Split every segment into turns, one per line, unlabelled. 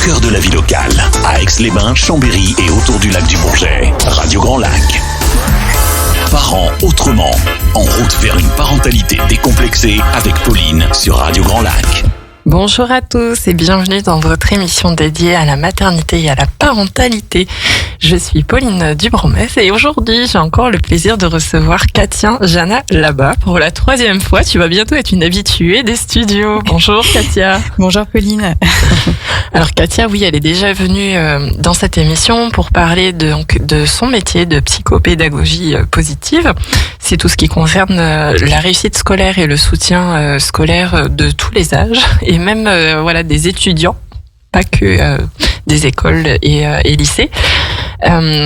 cœur de la vie locale, à Aix-les-Bains, Chambéry et autour du lac du Bourget. Radio Grand Lac. Parents autrement, en route vers une parentalité décomplexée avec Pauline sur Radio Grand Lac.
Bonjour à tous et bienvenue dans votre émission dédiée à la maternité et à la parentalité. Je suis Pauline Dubromès et aujourd'hui j'ai encore le plaisir de recevoir Katia Jana là-bas pour la 3e fois. Tu vas bientôt être une habituée des studios. Bonjour Katia.
Bonjour Pauline.
Alors Katia, oui, elle est déjà venue dans cette émission pour parler de son métier de psychopédagogie positive. C'est tout ce qui concerne la réussite scolaire et le soutien scolaire de tous les âges et même des étudiants, pas que des écoles et lycées.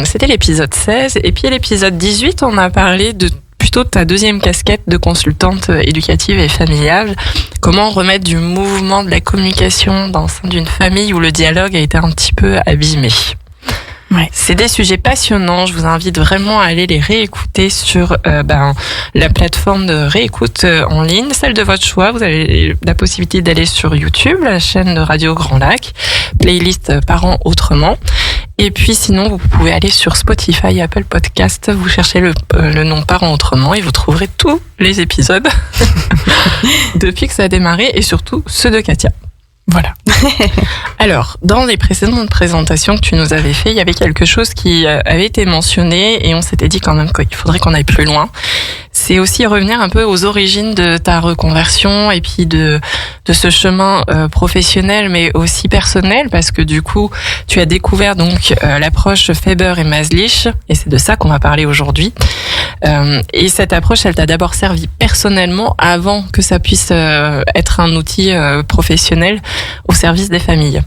C'était l'épisode 16 et puis l'épisode 18, on a parlé de plutôt ta deuxième casquette de consultante éducative et familiale. Comment remettre du mouvement de la communication dans le sein d'une famille où le dialogue a été un petit peu abîmé. Ouais. C'est des sujets passionnants. Je vous invite vraiment à aller les réécouter sur la plateforme de réécoute en ligne, celle de votre choix. Vous avez la possibilité d'aller sur YouTube, la chaîne de Radio Grand Lac, playlist Parents autrement. Et puis sinon, vous pouvez aller sur Spotify, Apple Podcast, vous cherchez le nom Parents autrement et vous trouverez tous les épisodes depuis que ça a démarré et surtout ceux de Katia. Voilà. Alors, dans les précédentes présentations que tu nous avais fait, il y avait quelque chose qui avait été mentionné et on s'était dit quand même qu'il faudrait qu'on aille plus loin. C'est aussi revenir un peu aux origines de ta reconversion et puis de ce chemin professionnel mais aussi personnel parce que du coup, tu as découvert donc l'approche Faber et Maslich et c'est de ça qu'on va parler aujourd'hui. Et cette approche, elle t'a d'abord servi personnellement avant que ça puisse être un outil professionnel au service des familles.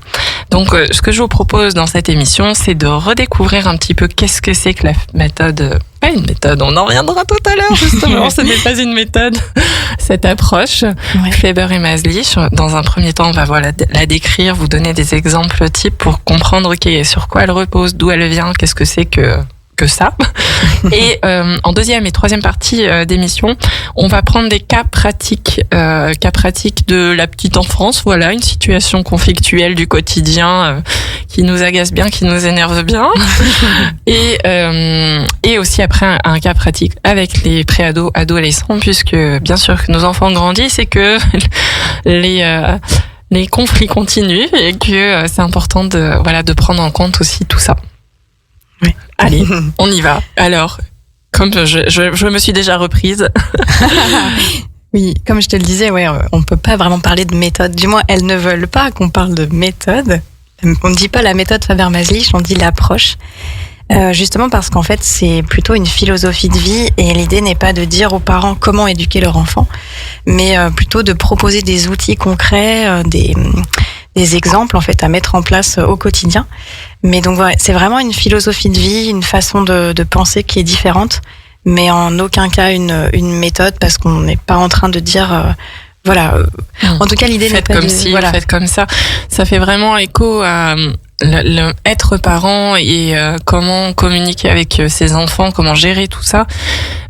Donc, ce que je vous propose dans cette émission, c'est de redécouvrir un petit peu qu'est-ce que c'est que la méthode. Pas une méthode, on en reviendra tout à l'heure justement. Ce n'est pas une méthode, cette approche. Ouais. Faber et Maslich. Dans un premier temps, on va la décrire, vous donner des exemples types pour comprendre sur quoi elle repose, d'où elle vient, qu'est-ce que c'est que ça. Et en deuxième et troisième partie d'émission, on va prendre des cas pratiques de la petite enfance, voilà, une situation conflictuelle du quotidien qui nous agace bien, qui nous énerve bien. Et aussi après un cas pratique avec les préados, adolescents, puisque bien sûr que nos enfants grandissent et que les conflits continuent et que c'est important de prendre en compte aussi tout ça. Oui. Allez, on y va. Alors, comme je me suis déjà reprise.
Oui, comme je te le disais, on peut pas vraiment parler de méthode. Du moins, elles ne veulent pas qu'on parle de méthode. On ne dit pas la méthode Faber-Maslich, on dit l'approche. Justement parce qu'en fait, c'est plutôt une philosophie de vie et l'idée n'est pas de dire aux parents comment éduquer leur enfant, mais plutôt de proposer des outils concrets, des exemples en fait à mettre en place au quotidien. Mais donc c'est vraiment une philosophie de vie, une façon de penser qui est différente, mais en aucun cas une méthode parce qu'on n'est pas en train de dire en tout cas l'idée n'est pas
comme faites comme ça. Ça fait vraiment écho à être parent et comment communiquer avec ses enfants, comment gérer tout ça.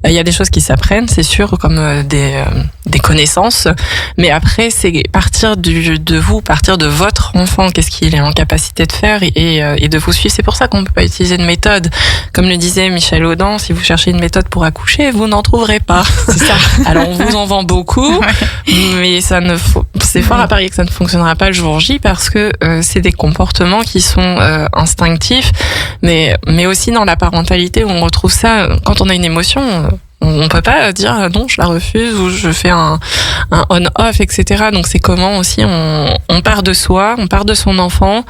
Il y a des choses qui s'apprennent, c'est sûr, comme des connaissances, mais après c'est partir de votre enfant, qu'est-ce qu'il est en capacité de faire et de vous suivre. C'est pour ça qu'on ne peut pas utiliser de méthode. Comme le disait Michel Audin, si vous cherchez une méthode pour accoucher, vous n'en trouverez pas. C'est ça. Alors on vous en vend beaucoup, mais c'est fort à parier que ça ne fonctionnera pas le jour J parce que c'est des comportements qui sont instinctifs, mais aussi dans la parentalité où on retrouve ça quand on a une émotion. On peut pas dire non, je la refuse ou je fais un on-off, etc. Donc c'est comment aussi on part de soi, on part de son enfant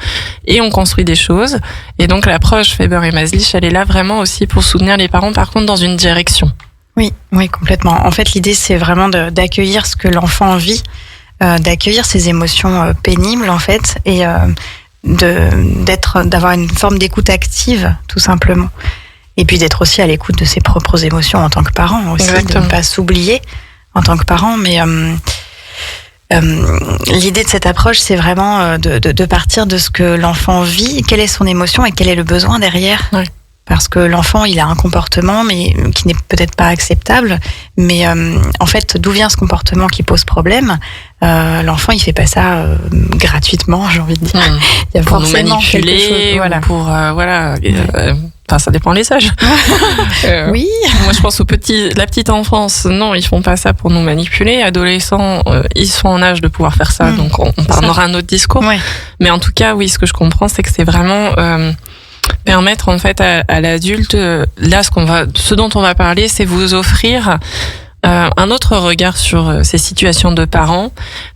et on construit des choses. Et donc l'approche Faber et Maslich, elle est là vraiment aussi pour soutenir les parents, par contre dans une direction.
Oui, complètement. En fait, l'idée c'est vraiment d'accueillir ce que l'enfant vit, d'accueillir ses émotions pénibles en fait et d'avoir une forme d'écoute active tout simplement. Et puis d'être aussi à l'écoute de ses propres émotions en tant que parent aussi. Exactement. De ne pas s'oublier en tant que parent. Mais l'idée de cette approche, c'est vraiment de partir de ce que l'enfant vit, quelle est son émotion et quel est le besoin derrière.
Ouais.
parce que l'enfant, il a un comportement mais qui n'est peut-être pas acceptable. Mais en fait, d'où vient ce comportement qui pose problème? L'enfant, il fait pas ça gratuitement, j'ai envie de dire. Il y a
pour nous
forcément
manipuler,
quelque chose, voilà.
ou pour enfin, ça dépend les âges.
Oui.
Moi, je pense la petite enfance. Non, ils font pas ça pour nous manipuler. Adolescents, ils sont en âge de pouvoir faire ça. Donc, on parlera un autre discours.
Ouais.
Mais en tout cas, oui, ce que je comprends, c'est que c'est vraiment permettre en fait à l'adulte. Là, ce dont on va parler, c'est vous offrir un autre regard sur ces situations de parents,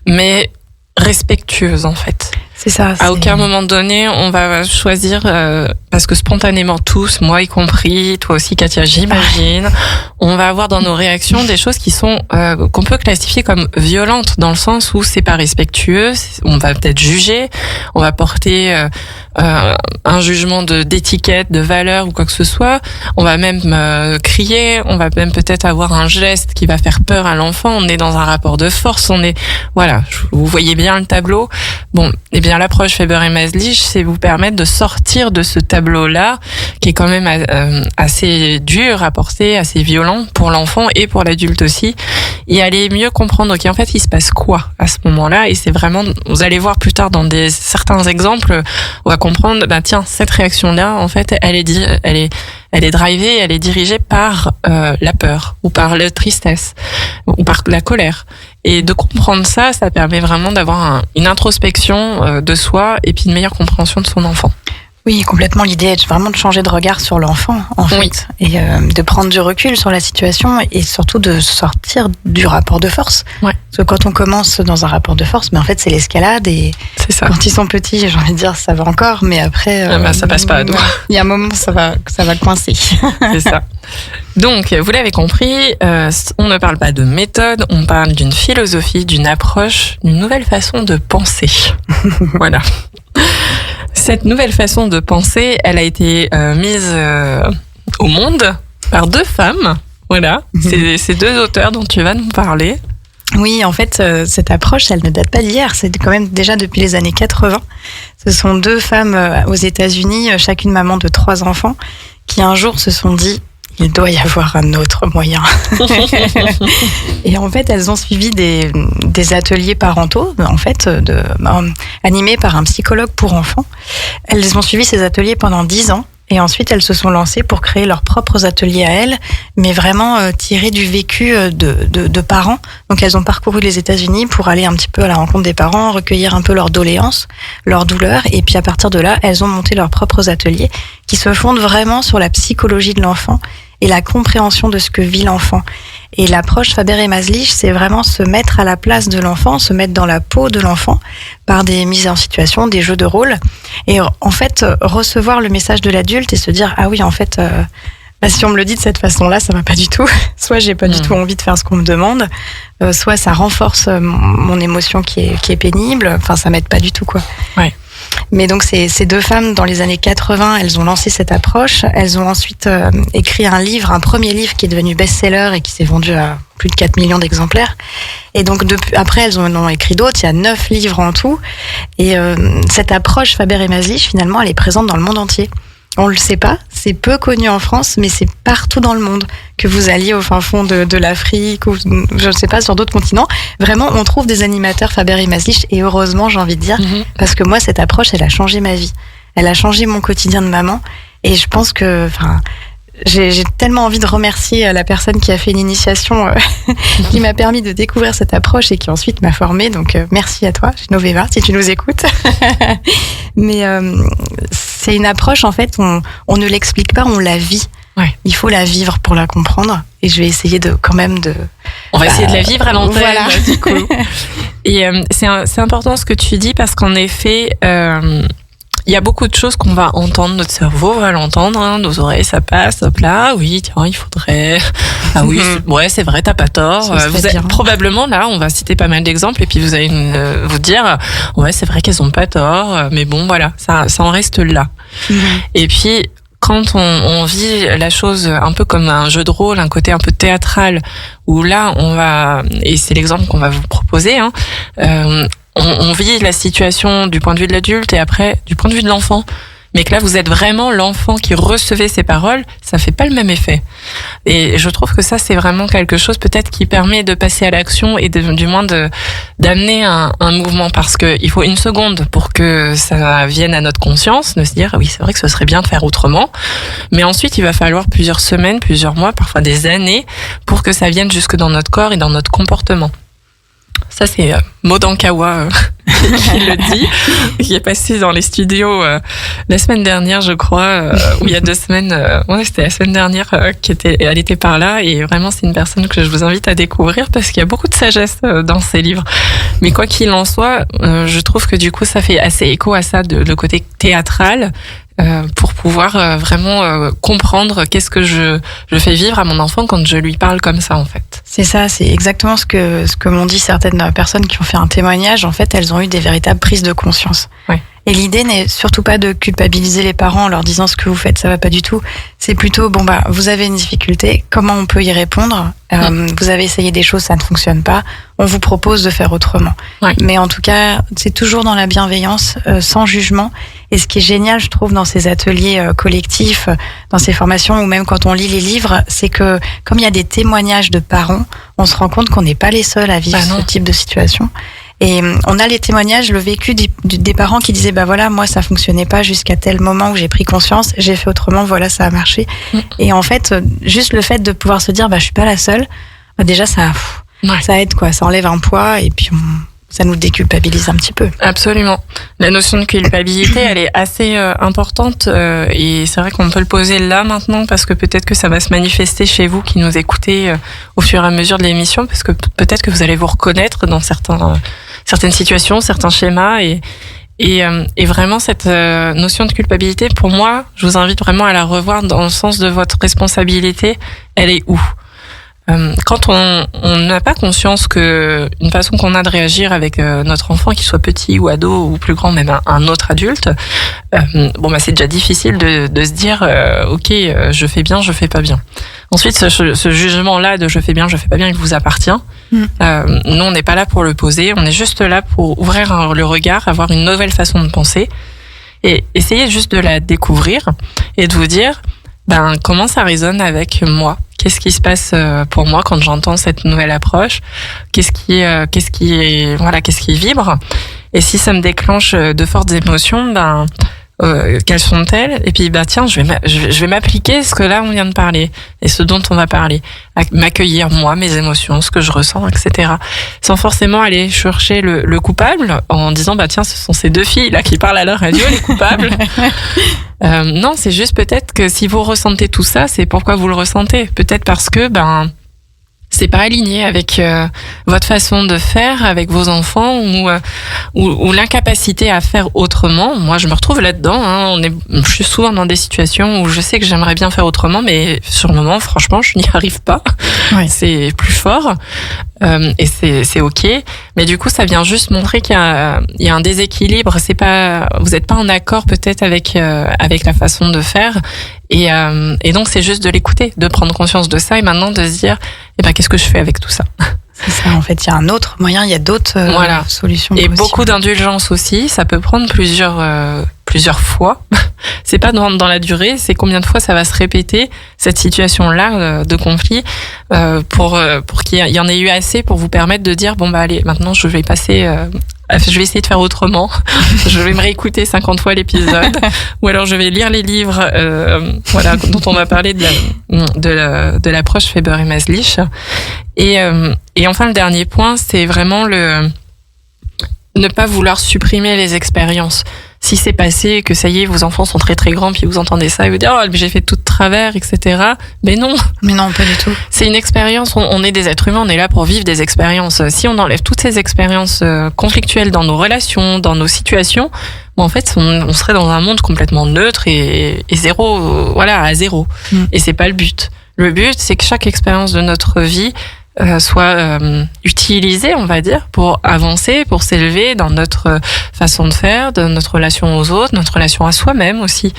mais respectueuse en fait.
C'est ça.
À aucun moment donné, on va choisir, parce que spontanément tous, moi y compris, toi aussi Katia, j'imagine, on va avoir dans nos réactions des choses qui sont qu'on peut classifier comme violentes, dans le sens où c'est pas respectueux, on va peut-être juger, on va porter un jugement d'étiquette, de valeur ou quoi que ce soit, on va même crier, on va même peut-être avoir un geste qui va faire peur à l'enfant, on est dans un rapport de force, voilà, vous voyez bien le tableau. Bon, eh bien l'approche Faber et Maslich, c'est vous permettre de sortir de ce tableau-là, qui est quand même assez dur à porter, assez violent pour l'enfant et pour l'adulte aussi, et aller mieux comprendre en fait il se passe quoi à ce moment-là. Et c'est vraiment, vous allez voir plus tard dans certains exemples, on va comprendre, tiens, cette réaction-là, en fait, elle est drivée, elle est dirigée par la peur, ou par la tristesse, ou par la colère. Et de comprendre ça permet vraiment d'avoir une introspection de soi et puis une meilleure compréhension de son enfant.
Oui, complètement. L'idée est vraiment de changer de regard sur l'enfant, en fait, et de prendre du recul sur la situation et surtout de sortir du rapport de force.
Ouais.
Parce que quand on commence dans un rapport de force, en fait, c'est l'escalade et
c'est ça.
Quand ils sont petits, j'ai envie de dire, ça va encore, mais après,
ça passe pas à doigt.
Il y a un moment, ça va coincer.
C'est ça. Donc, vous l'avez compris, on ne parle pas de méthode, on parle d'une philosophie, d'une approche, d'une nouvelle façon de penser. Voilà. Cette nouvelle façon de penser, elle a été mise au monde par deux femmes. Voilà, c'est ces deux auteurs dont tu vas nous parler.
Oui, en fait, cette approche, elle ne date pas d'hier. C'est quand même déjà depuis les années 80. Ce sont deux femmes aux États-Unis, chacune maman de 3 enfants, qui un jour se sont dit: il doit y avoir un autre moyen. Et en fait, elles ont suivi des ateliers parentaux, en fait, animés par un psychologue pour enfants. Elles ont suivi ces ateliers pendant 10 ans. Et ensuite, elles se sont lancées pour créer leurs propres ateliers à elles, mais vraiment tirés du vécu de parents. Donc, elles ont parcouru les États-Unis pour aller un petit peu à la rencontre des parents, recueillir un peu leurs doléances, leurs douleurs. Et puis, à partir de là, elles ont monté leurs propres ateliers qui se fondent vraiment sur la psychologie de l'enfant et la compréhension de ce que vit l'enfant. Et l'approche Faber et Maslich, c'est vraiment se mettre à la place de l'enfant, se mettre dans la peau de l'enfant par des mises en situation, des jeux de rôle. Et en fait, recevoir le message de l'adulte et se dire: ah oui, en fait, si on me le dit de cette façon-là, ça va pas du tout. Soit j'ai pas du tout envie de faire ce qu'on me demande, soit ça renforce mon émotion qui est pénible. Enfin, ça m'aide pas du tout, quoi.
Ouais.
Mais donc ces deux femmes, dans les années 80, elles ont lancé cette approche. Elles ont ensuite écrit un premier livre qui est devenu best-seller et qui s'est vendu à plus de 4 millions d'exemplaires. Et donc après, elles en ont écrit d'autres. Il y a 9 livres en tout. Et cette approche Faber et Maslich, finalement, elle est présente dans le monde entier. On le sait pas, c'est peu connu en France, mais c'est partout dans le monde. Que vous alliez au fin fond de l'Afrique ou je ne sais pas, sur d'autres continents, vraiment on trouve des animateurs Faber et Maslich, et heureusement, j'ai envie de dire, parce que moi cette approche, elle a changé ma vie, elle a changé mon quotidien de maman, et je pense que, j'ai tellement envie de remercier la personne qui a fait l'initiation, qui m'a permis de découvrir cette approche et qui ensuite m'a formée. Donc merci à toi, Genoveva, si tu nous écoutes. Mais c'est une approche, en fait, on ne l'explique pas, on la vit. Ouais. Il faut la vivre pour la comprendre. Et je vais essayer
on va essayer de la vivre à l'antenne,
voilà.
Du coup. Et c'est important ce que tu dis, parce qu'en effet, il y a beaucoup de choses qu'on va entendre, notre cerveau va l'entendre, nos oreilles, ça passe, hop là, oui, tiens, il faudrait... Ah oui, ouais, c'est vrai, t'as pas tort. Vous êtes, probablement, là, on va citer pas mal d'exemples, et puis vous allez vous dire, ouais, c'est vrai qu'elles ont pas tort, mais bon, voilà, ça en reste là. Et puis, quand on vit la chose un peu comme un jeu de rôle, un côté un peu théâtral, où là, et c'est l'exemple qu'on va vous proposer, on vit la situation du point de vue de l'adulte et après du point de vue de l'enfant. mais que là vous êtes vraiment l'enfant qui recevait ces paroles, ça fait pas le même effet. Et je trouve que ça c'est vraiment quelque chose peut-être qui permet de passer à l'action et du moins d'amener un mouvement, parce que il faut une seconde pour que ça vienne à notre conscience, de se dire oui c'est vrai que ce serait bien de faire autrement, mais ensuite il va falloir plusieurs semaines, plusieurs mois, parfois des années pour que ça vienne jusque dans notre corps et dans notre comportement. Ça, c'est Maud Ankawa qui le dit, qui est passé dans les studios la semaine dernière, je crois, ou il y a 2 semaines. Ouais, c'était la semaine dernière elle était par là, et vraiment, c'est une personne que je vous invite à découvrir parce qu'il y a beaucoup de sagesse dans ses livres. Mais quoi qu'il en soit, je trouve que du coup, ça fait assez écho à ça, le côté théâtral. Pour pouvoir vraiment comprendre qu'est-ce que je fais vivre à mon enfant quand je lui parle comme ça, en fait.
C'est ça, c'est exactement ce que m'ont dit certaines personnes qui ont fait un témoignage. En fait, elles ont eu des véritables prises de conscience.
Ouais.
Et l'idée n'est surtout pas de culpabiliser les parents en leur disant ce que vous faites, ça va pas du tout. C'est plutôt, vous avez une difficulté, comment on peut y répondre ? Vous avez essayé des choses, ça ne fonctionne pas. On vous propose de faire autrement. Ouais. Mais en tout cas, c'est toujours dans la bienveillance, sans jugement. Et ce qui est génial, je trouve, dans ces ateliers collectifs, dans ces formations, ou même quand on lit les livres, c'est que comme il y a des témoignages de parents, on se rend compte qu'on n'est pas les seuls à vivre ce type de situation. Et on a les témoignages, le vécu des parents qui disaient voilà, moi ça fonctionnait pas jusqu'à tel moment où j'ai pris conscience, j'ai fait autrement, voilà, ça a marché. Et en fait, juste le fait de pouvoir se dire je suis pas la seule, déjà ça aide quoi, ça enlève un poids et puis ça nous déculpabilise un petit peu.
Absolument. La notion de culpabilité, elle est assez importante et c'est vrai qu'on peut le poser là maintenant parce que peut-être que ça va se manifester chez vous qui nous écoutez au fur et à mesure de l'émission, parce que peut-être que vous allez vous reconnaître dans certaines situations, certains schémas et vraiment cette notion de culpabilité, pour moi, je vous invite vraiment à la revoir dans le sens de votre responsabilité. Elle est où ? Quand on n'a pas conscience que une façon qu'on a de réagir avec notre enfant, qu'il soit petit ou ado ou plus grand, même un autre adulte, c'est déjà difficile de se dire ok, je fais bien, je fais pas bien. Ensuite, ce jugement-là de je fais bien, je fais pas bien, il vous appartient. Nous, on n'est pas là pour le poser, on est juste là pour ouvrir le regard, avoir une nouvelle façon de penser et essayer juste de la découvrir et de vous dire comment ça résonne avec moi. Qu'est-ce qui se passe pour moi quand j'entends cette nouvelle approche ? Qu'est-ce qui vibre ? Et si ça me déclenche de fortes émotions, quelles sont-elles ? Et puis tiens, je vais m'appliquer ce que là on vient de parler et ce dont on va parler, m'accueillir moi, mes émotions, ce que je ressens, etc. Sans forcément aller chercher le coupable en disant tiens, ce sont ces 2 filles là qui parlent à la radio, les coupables. Non, c'est juste peut-être que si vous ressentez tout ça, c'est pourquoi vous le ressentez. Peut-être parce que c'est pas aligné avec votre façon de faire avec vos enfants ou l'incapacité à faire autrement. Moi, je me retrouve là-dedans. Je suis souvent dans des situations où je sais que j'aimerais bien faire autrement, mais sur le moment, franchement, je n'y arrive pas. Ouais. C'est plus fort et c'est ok. Mais du coup, ça vient juste montrer qu'il y a un déséquilibre. Vous n'êtes pas en accord peut-être avec la façon de faire. Et donc, c'est juste de l'écouter, de prendre conscience de ça et maintenant de se dire, qu'est-ce que je fais avec tout ça ?
C'est ça, en fait, il y a un autre moyen, il y a d'autres solutions.
Et possibles. Beaucoup d'indulgence aussi, ça peut prendre plusieurs fois. C'est pas dans la durée, c'est combien de fois ça va se répéter, cette situation-là de conflit, pour qu'il y en ait eu assez pour vous permettre de dire, allez, maintenant je vais essayer de faire autrement. Je vais me réécouter 50 fois l'épisode. Ou alors je vais lire les livres dont on va parler de l'approche Faber et Maslich. Et enfin, le dernier point, c'est vraiment ne pas vouloir supprimer les expériences. Si c'est passé, que ça y est, vos enfants sont très très grands, puis vous entendez ça et vous dites mais j'ai fait tout de travers, etc. Mais non,
pas du tout.
C'est une expérience. On est des êtres humains, on est là pour vivre des expériences. Si on enlève toutes ces expériences conflictuelles dans nos relations, dans nos situations, en fait, on serait dans un monde complètement neutre et zéro, à zéro. Et c'est pas le but. Le but, c'est que chaque expérience de notre vie soit utilisée, on va dire, pour avancer, pour s'élever dans notre façon de faire, dans notre relation aux autres, notre relation à soi-même aussi.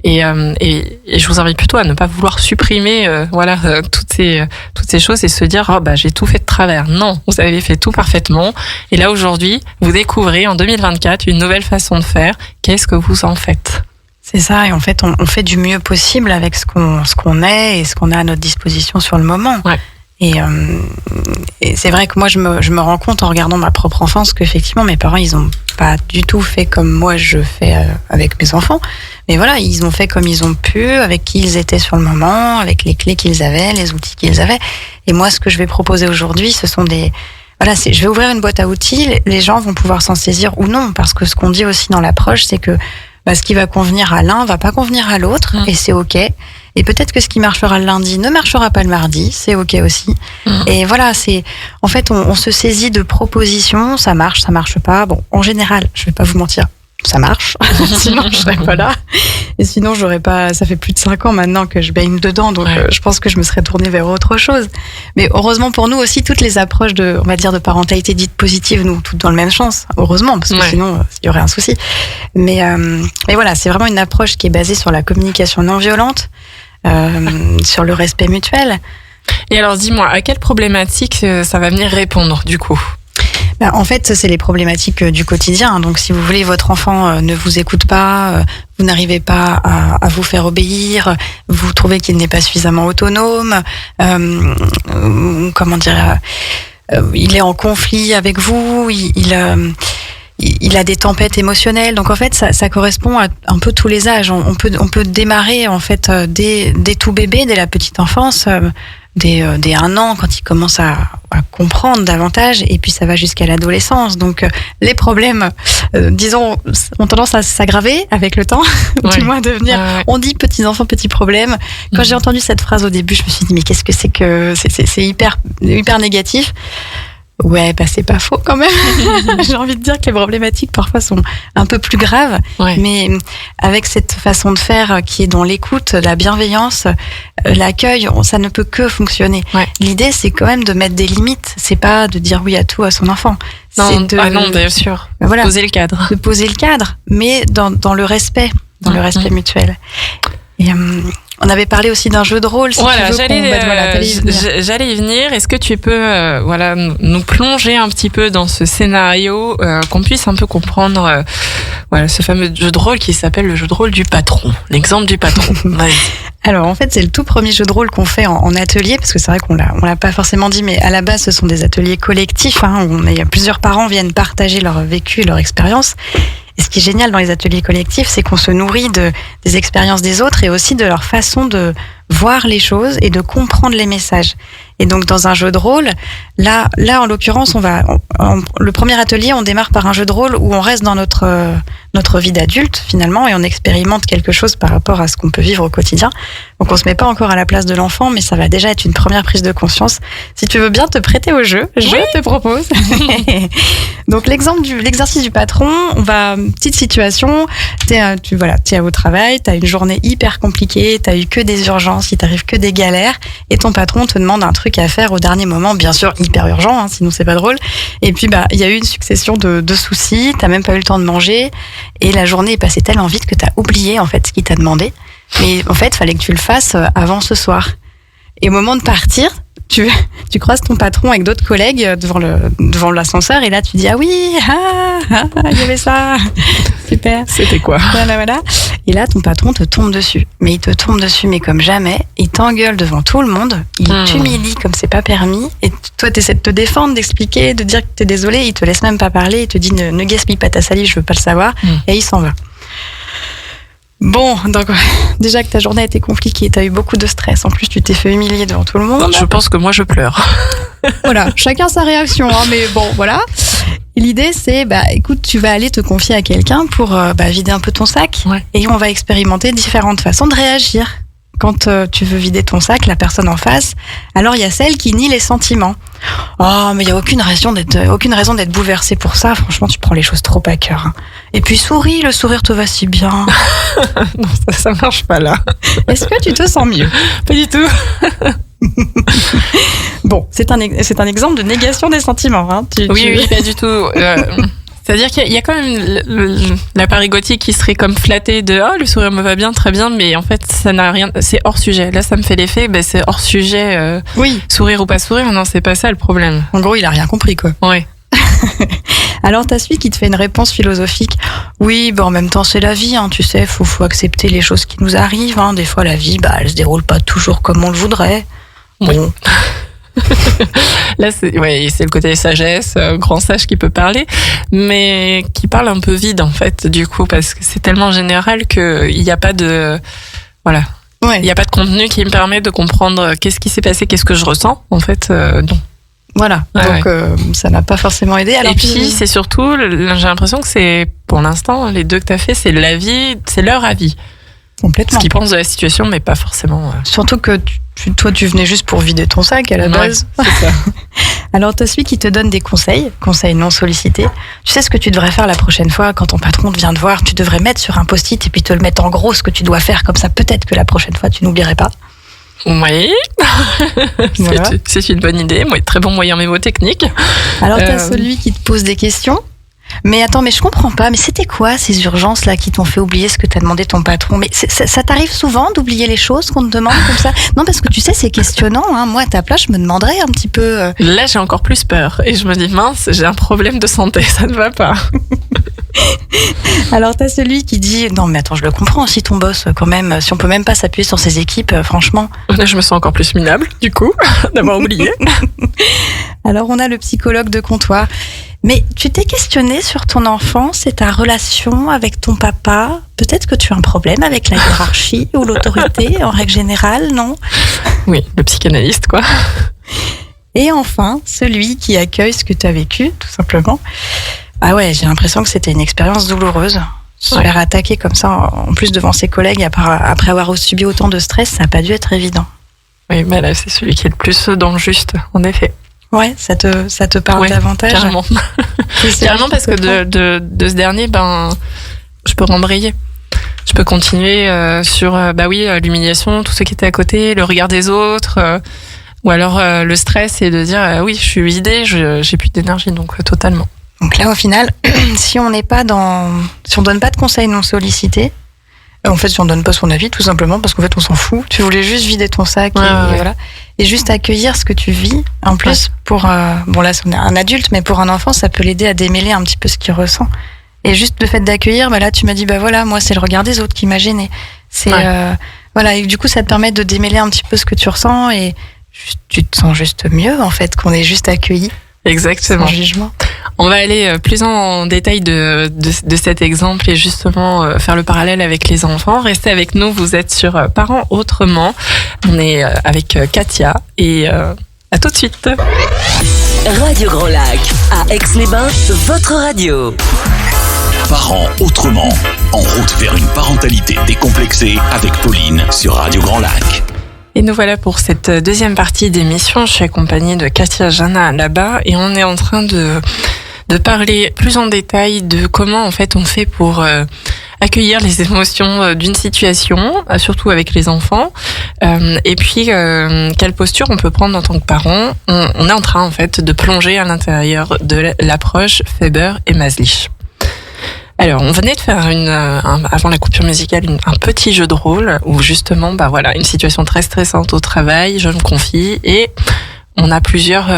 Et je vous invite plutôt à ne pas vouloir supprimer toutes ces choses et se dire j'ai tout fait de travers. Non, vous avez fait tout parfaitement. Et là aujourd'hui, vous découvrez en 2024 une nouvelle façon de faire. Qu'est-ce que vous en faites ?
C'est ça, et en fait, on fait du mieux possible avec ce qu'on est et ce qu'on a à notre disposition sur le moment.
Ouais.
Et c'est vrai que moi, je me rends compte en regardant ma propre enfance qu'effectivement, mes parents, ils ont pas du tout fait comme moi je fais avec mes enfants. Mais voilà, ils ont fait comme ils ont pu, avec qui ils étaient sur le moment, avec les clés qu'ils avaient, les outils qu'ils avaient. Et moi, ce que je vais proposer aujourd'hui, ce sont je vais ouvrir une boîte à outils, les gens vont pouvoir s'en saisir ou non, parce que ce qu'on dit aussi dans l'approche, c'est que ce qui va convenir à l'un va pas convenir à l'autre, et c'est ok. Et peut-être que ce qui marchera le lundi ne marchera pas le mardi, c'est ok aussi. Et voilà, en fait, on se saisit de propositions, ça marche pas. Bon, en général, je vais pas vous mentir, ça marche. Sinon, je serais pas là. Et sinon, ça fait plus de 5 ans maintenant que je baigne dedans, donc je pense que je me serais tournée vers autre chose. Mais heureusement pour nous aussi, toutes les approches de parentalité dite positive, nous, toutes dans le même sens. Heureusement, parce que sinon, il y aurait un souci. Mais voilà, c'est vraiment une approche qui est basée sur la communication non violente, sur le respect mutuel.
Et alors, dis-moi, à quelle problématique ça va venir répondre, du coup ?
En fait, c'est les problématiques du quotidien. Donc, si vous voulez, votre enfant ne vous écoute pas, vous n'arrivez pas à vous faire obéir, vous trouvez qu'il n'est pas suffisamment autonome, il est en conflit avec vous, il a des tempêtes émotionnelles. Donc en fait, ça correspond à un peu tous les âges. On peut démarrer en fait dès tout bébé, dès la petite enfance, dès 1 an, quand il commence à comprendre davantage, et puis ça va jusqu'à l'adolescence. Donc les problèmes, disons, ont tendance à s'aggraver avec le temps, du moins devenir. On dit petits enfants, petits problèmes. Quand j'ai entendu cette phrase au début, je me suis dit mais qu'est-ce que c'est hyper négatif. Ouais, c'est pas faux quand même. J'ai envie de dire que les problématiques parfois sont un peu plus graves, mais avec cette façon de faire qui est dans l'écoute, la bienveillance, l'accueil, ça ne peut que fonctionner. L'idée, c'est quand même de mettre des limites. C'est pas de dire oui à tout à son enfant.
Non, bien sûr.
Voilà,
poser le cadre.
De poser le cadre, mais dans le respect, respect mutuel. Et on avait parlé aussi d'un jeu de rôle.
J'allais y venir. Est-ce que tu peux nous plonger un petit peu dans ce scénario, qu'on puisse un peu comprendre ce fameux jeu de rôle qui s'appelle le jeu de rôle du patron, l'exemple du patron. Vas-y.
Alors en fait, c'est le tout premier jeu de rôle qu'on fait en atelier, parce que c'est vrai qu'on l'a pas forcément dit, mais à la base, ce sont des ateliers collectifs, où plusieurs parents viennent partager leur vécu et leur expérience. Et ce qui est génial dans les ateliers collectifs, c'est qu'on se nourrit des expériences des autres et aussi de leur façon de voir les choses et de comprendre les messages. Et donc, dans un jeu de rôle, là en l'occurrence, le premier atelier, on démarre par un jeu de rôle où on reste dans notre vie d'adulte, finalement, et on expérimente quelque chose par rapport à ce qu'on peut vivre au quotidien. Donc, on se met pas encore à la place de l'enfant, mais ça va déjà être une première prise de conscience. Si tu veux bien te prêter au jeu, je te propose. Donc, l'exercice du patron, petite situation, t'es au travail, t'as une journée hyper compliquée, t'as eu que des urgences, il t'arrive que des galères, et ton patron te demande un truc à faire au dernier moment, bien sûr hyper urgent, sinon c'est pas drôle. Et puis il y a eu une succession de soucis, t'as même pas eu le temps de manger, et la journée est passée tellement vite que t'as oublié en fait ce qu'il t'a demandé. Mais en fait, fallait que tu le fasses avant ce soir. Et au moment de partir, tu croises ton patron avec d'autres collègues devant l'ascenseur, et là tu dis ah oui, il y avait ça, super.
C'était quoi?
Voilà. Et là ton patron te tombe dessus. Mais il te tombe dessus, mais comme jamais. Il t'engueule devant tout le monde. Il t'humilie comme c'est pas permis. Et toi t'essaies de te défendre, d'expliquer, de dire que t'es désolé. Il te laisse même pas parler. Il te dit ne gaspille pas ta salive, je veux pas le savoir. Et il s'en va. Bon, donc déjà que ta journée a été compliquée, t'as eu beaucoup de stress. En plus, tu t'es fait humilier devant tout le monde.
Non, je pense que moi, je pleure.
Voilà, chacun sa réaction, mais bon, voilà. Et l'idée, c'est, écoute, tu vas aller te confier à quelqu'un pour vider un peu ton sac. Et on va expérimenter différentes façons de réagir. Quand tu veux vider ton sac, la personne en face, alors il y a celle qui nie les sentiments. Oh, mais il y a aucune raison d'être bouleversée pour ça. Franchement, tu prends les choses trop à cœur. Et puis souris, le sourire te va si bien.
Non, ça marche pas là.
Est-ce que tu te sens mieux?
Pas du tout.
Bon, c'est un exemple de négation des sentiments.
Oui, pas du tout. C'est-à-dire qu'il y a quand même l'appareil gothique qui serait comme flatté de « Oh, le sourire me va bien, très bien », mais en fait, ça n'a rien, c'est hors sujet. Là, ça me fait l'effet, c'est hors sujet. Sourire ou pas sourire, non, c'est pas ça le problème.
En gros, il a rien compris, quoi.
Ouais.
Alors t'as celui qui te fait une réponse philosophique. Oui, en même temps c'est la vie, hein, tu sais, faut accepter les choses qui nous arrivent. Hein. Des fois la vie, elle se déroule pas toujours comme on le voudrait. Bon.
Là, c'est le côté sagesse, grand sage qui peut parler, mais qui parle un peu vide en fait, du coup, parce que c'est tellement général qu'il n'y a pas de, voilà, il n'y a pas de contenu qui me permet de comprendre qu'est-ce qui s'est passé, qu'est-ce que je ressens, en fait, non.
Voilà, donc ça n'a pas forcément aidé. Alors,
et puis c'est surtout, j'ai l'impression que c'est, pour l'instant, les deux que tu as fait, c'est l'avis, c'est leur avis.
Complètement.
Ce qu'ils pensent de la situation, mais pas forcément.
Surtout que toi, tu venais juste pour vider ton sac à la base.
C'est ça.
Alors, t'as celui qui te donne des conseils non sollicités. Tu sais ce que tu devrais faire la prochaine fois quand ton patron te vient te voir. Tu devrais mettre sur un post-it et puis te le mettre en gros ce que tu dois faire. Comme ça, peut-être que la prochaine fois, tu n'oublierais pas.
Oui,
voilà.
C'est une bonne idée. Très bon moyen mémotechnique.
Alors, t'as celui qui te pose des questions. Mais attends, mais je comprends pas. Mais c'était quoi ces urgences là qui t'ont fait oublier ce que t'a demandé ton patron? Mais ça t'arrive souvent d'oublier les choses qu'on te demande comme ça? Non, parce que tu sais, c'est questionnant. Hein. Moi, à ta place, je me demanderais un petit peu.
Là, j'ai encore plus peur et je me dis mince, j'ai un problème de santé, ça ne va pas.
Alors t'as celui qui dit non mais attends, je le comprends aussi ton boss quand même. Si on peut même pas s'appuyer sur ses équipes, franchement.
Là, je me sens encore plus minable du coup d'avoir oublié.
Alors on a le psychologue de comptoir. Mais tu t'es questionné sur ton enfance et ta relation avec ton papa? Peut-être que tu as un problème avec la hiérarchie ou l'autorité en règle générale, non?
Oui, le psychanalyste, quoi.
Et enfin, celui qui accueille ce que tu as vécu, tout simplement. Ah ouais, j'ai l'impression que c'était une expérience douloureuse. Se faire attaquer comme ça, en plus devant ses collègues, après avoir subi autant de stress, ça n'a pas dû être évident.
Oui, mais là, c'est celui qui est le plus dans le juste, en effet.
Ouais, ça te parle davantage.
Carrément. Carrément, parce que de ce dernier, je peux rembrayer. Je peux continuer sur l'humiliation, tout ce qui était à côté, le regard des autres, ou alors le stress et de dire oui, je suis vidée, j'ai plus d'énergie, donc totalement.
Donc là, au final, si on donne pas de conseils non sollicités, en fait, si on donne pas son avis, tout simplement parce qu'en fait, on s'en fout. Tu voulais juste vider ton sac et voilà. Et juste accueillir ce que tu vis. En plus, pour là, c'est un adulte, mais pour un enfant, ça peut l'aider à démêler un petit peu ce qu'il ressent. Et juste le fait d'accueillir, là, tu m'as dit, moi, c'est le regard des autres qui m'a gêné. C'est et du coup, ça te permet de démêler un petit peu ce que tu ressens et tu te sens juste mieux, en fait, qu'on est juste accueilli.
Exactement.
Sans jugement.
On va aller plus en détail de cet exemple et justement faire le parallèle avec les enfants. Restez avec nous, vous êtes sur Parents Autrement. On est avec Katia et à tout de suite.
Radio Grand Lac, à Aix-les-Bains, votre radio.
Parents Autrement, en route vers une parentalité décomplexée avec Pauline sur Radio Grand Lac.
Et nous voilà pour cette deuxième partie d'émission. Je suis accompagnée de Katia Jana là-bas et on est en train de parler plus en détail de comment en fait on fait pour accueillir les émotions d'une situation, surtout avec les enfants, et puis quelle posture on peut prendre en tant que parent. On est en train en fait de plonger à l'intérieur de l'approche Faber et Maslich. Alors, on venait de faire avant la coupure musicale, un petit jeu de rôle où justement, une situation très stressante au travail, je me confie et on a plusieurs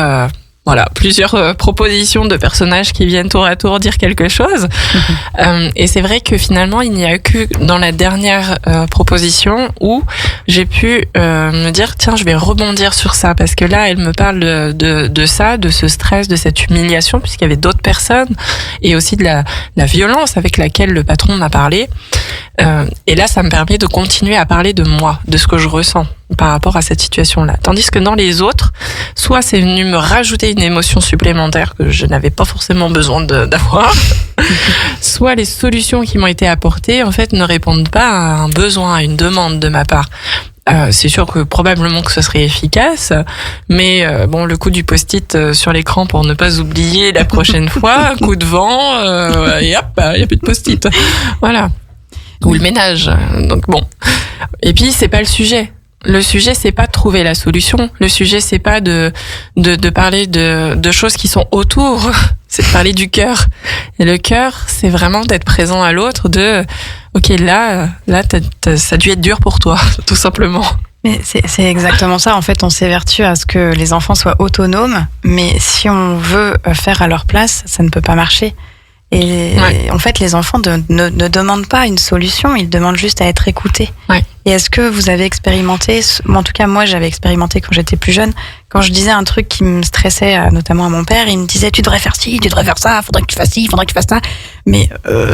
propositions de personnages qui viennent tour à tour dire quelque chose. Et c'est vrai que finalement, il n'y a que dans la dernière proposition où j'ai pu me dire, tiens, je vais rebondir sur ça, parce que là, elle me parle de ça, de ce stress, de cette humiliation, puisqu'il y avait d'autres personnes, et aussi de la violence avec laquelle le patron m'a parlé. Et là, ça me permet de continuer à parler de moi, de ce que je ressens par rapport à cette situation-là. Tandis que dans les autres, soit c'est venu me rajouter une émotion supplémentaire que je n'avais pas forcément besoin d'avoir, soit les solutions qui m'ont été apportées, en fait, ne répondent pas à un besoin, à une demande de ma part. C'est sûr que probablement que ce serait efficace, mais le coup du post-it sur l'écran pour ne pas oublier la prochaine fois, un coup de vent, et hop, il n'y a plus de post-it. Voilà. Ou le ménage. Donc bon. Et puis, c'est pas le sujet. Le sujet, c'est pas de trouver la solution. Le sujet, c'est pas de parler de choses qui sont autour. C'est de parler du cœur. Et le cœur, c'est vraiment d'être présent à l'autre, ok, là, ça a dû être dur pour toi, tout simplement.
Mais c'est exactement ça. En fait, on s'évertue à ce que les enfants soient autonomes, mais si on veut faire à leur place, ça ne peut pas marcher. Et en fait, les enfants ne demandent pas une solution, ils demandent juste à être écoutés.
Ouais.
Et est-ce que vous avez expérimenté, en tout cas moi j'avais expérimenté quand j'étais plus jeune, quand je disais un truc qui me stressait, notamment à mon père, il me disait tu devrais faire ci, tu devrais faire ça, faudrait que tu fasses ci, faudrait que tu fasses ça. Mais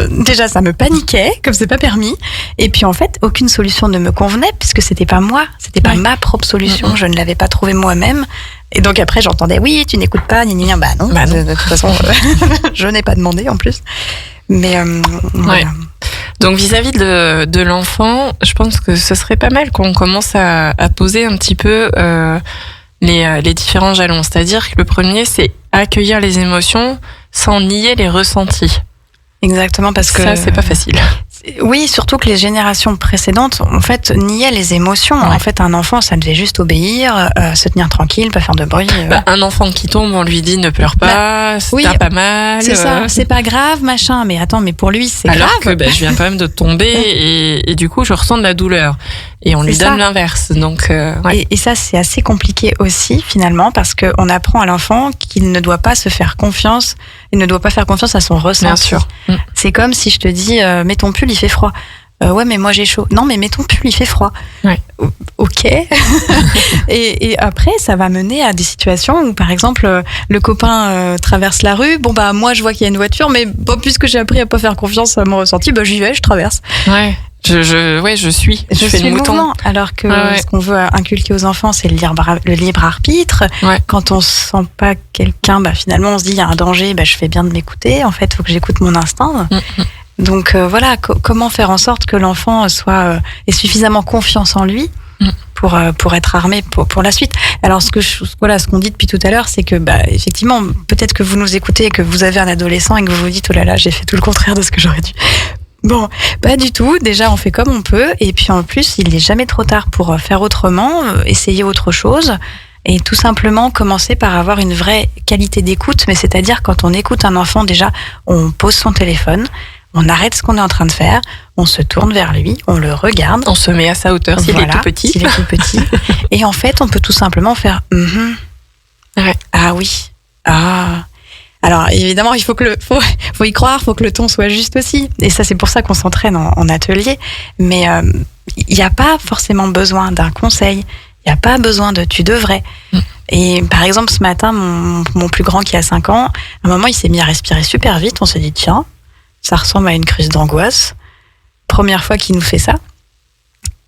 déjà ça me paniquait, comme c'est pas permis. Et puis en fait, aucune solution ne me convenait puisque c'était pas moi, c'était pas ma propre solution, je ne l'avais pas trouvée moi-même. Et donc après j'entendais oui, tu n'écoutes pas, bah non. De toute façon, je n'ai pas demandé en plus. Mais voilà.
Donc vis-à-vis de l'enfant, je pense que ce serait pas mal qu'on commence à poser un petit peu les différents jalons. C'est-à-dire que le premier, c'est accueillir les émotions sans nier les ressentis.
Exactement, parce que
ça, c'est pas facile.
Oui, surtout que les générations précédentes, en fait, niaient les émotions. Ouais. En fait, un enfant, ça devait juste obéir, se tenir tranquille, pas faire de bruit.
Un enfant qui tombe, on lui dit ne pleure pas, t'as pas mal.
C'est ça, c'est pas grave, machin. Mais attends, mais pour lui, c'est
grave.
Alors
que je viens quand même de tomber et du coup, je ressens de la douleur. Et on lui donne l'inverse. Donc,
et ça, c'est assez compliqué aussi, finalement, parce qu'on apprend à l'enfant qu'il ne doit pas se faire confiance, il ne doit pas faire confiance à son ressenti.
Bien sûr.
C'est comme si je te dis, mets ton pull, il fait froid. Ouais, mais moi j'ai chaud. Non, mais mets ton pull, il fait froid.
Ouais.
Ok. et après, ça va mener à des situations où, par exemple, le copain traverse la rue. Bon, moi, je vois qu'il y a une voiture, mais puisque j'ai appris à pas faire confiance à mon ressenti, j'y vais, je traverse.
Ouais. Je suis. Je fais
suis
le mouton.
Mouvement, alors que ce qu'on veut inculquer aux enfants, c'est le libre arbitre.
Ouais.
Quand on sent pas quelqu'un, finalement, on se dit, il y a un danger, je fais bien de m'écouter. En fait, il faut que j'écoute mon instinct. Donc voilà, comment faire en sorte que l'enfant ait suffisamment confiance en lui pour être armé pour la suite. Alors ce qu'on dit depuis tout à l'heure, c'est que effectivement, peut-être que vous nous écoutez et que vous avez un adolescent et que vous vous dites oh là là, j'ai fait tout le contraire de ce que j'aurais dû. Bon, pas du tout. Déjà, on fait comme on peut. Et puis en plus, il n'est jamais trop tard pour faire autrement, essayer autre chose. Et tout simplement commencer par avoir une vraie qualité d'écoute. Mais c'est-à-dire, quand on écoute un enfant, déjà, on pose son téléphone, on arrête ce qu'on est en train de faire, on se tourne vers lui, on le regarde.
On se met à sa hauteur s'il est tout petit.
S'il est tout petit. Et en fait, on peut tout simplement faire
Ouais.
Ah oui. Ah. Alors évidemment, il faut y croire, faut que le ton soit juste aussi. Et ça, c'est pour ça qu'on s'entraîne en atelier. Mais il n'y a pas forcément besoin d'un conseil. Il n'y a pas besoin de tu devrais. Et par exemple, ce matin, mon plus grand qui a 5 ans, à un moment, il s'est mis à respirer super vite. On s'est dit tiens, ça ressemble à une crise d'angoisse. Première fois qu'il nous fait ça.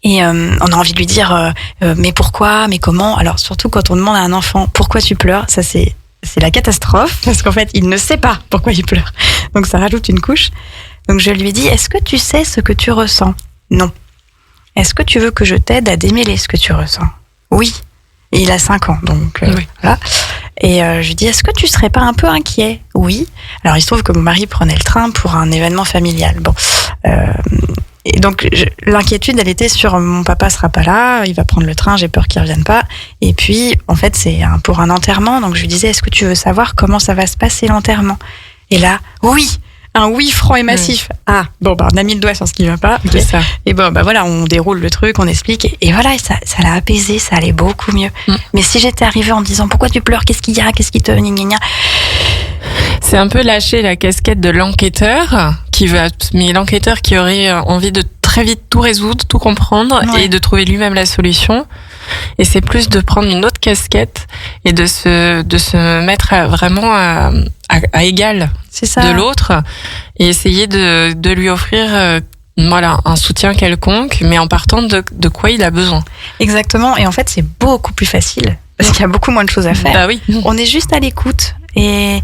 Et on a envie de lui dire mais pourquoi, mais comment. Alors surtout quand on demande à un enfant pourquoi tu pleures, ça c'est la catastrophe parce qu'en fait il ne sait pas pourquoi il pleure. Donc ça rajoute une couche. Donc je lui dis est-ce que tu sais ce que tu ressens? Non. Est-ce que tu veux que je t'aide à démêler ce que tu ressens? Oui. Et il a 5 ans, donc
oui.
Voilà. Et je lui dis, est-ce que tu serais pas un peu inquiet? Oui. Alors il se trouve que mon mari prenait le train pour un événement familial. Bon. Et donc l'inquiétude, elle était sur mon papa sera pas là, il va prendre le train, j'ai peur qu'il revienne pas. Et puis en fait c'est pour un enterrement, donc je lui disais, est-ce que tu veux savoir comment ça va se passer l'enterrement? Et là, oui. Un oui franc et massif. Ah, bon, on a mis le doigt sur ce qui va pas. Okay.
C'est ça.
Et voilà, on déroule le truc, on explique. Et voilà, ça l'a apaisé, ça allait beaucoup mieux. Mais si j'étais arrivée en disant, pourquoi tu pleures? Qu'est-ce qu'il y a? Qu'est-ce qui te... gna.
C'est un peu lâcher la casquette de l'enquêteur mais l'enquêteur qui aurait envie de très vite tout résoudre, tout comprendre et de trouver lui-même la solution. Et c'est plus de prendre une autre casquette et de se mettre vraiment à égal de l'autre et essayer de lui offrir un soutien quelconque, mais en partant de quoi il a besoin.
Exactement. Et en fait, c'est beaucoup plus facile parce qu'il y a beaucoup moins de choses à faire.
Bah oui.
On est juste à l'écoute et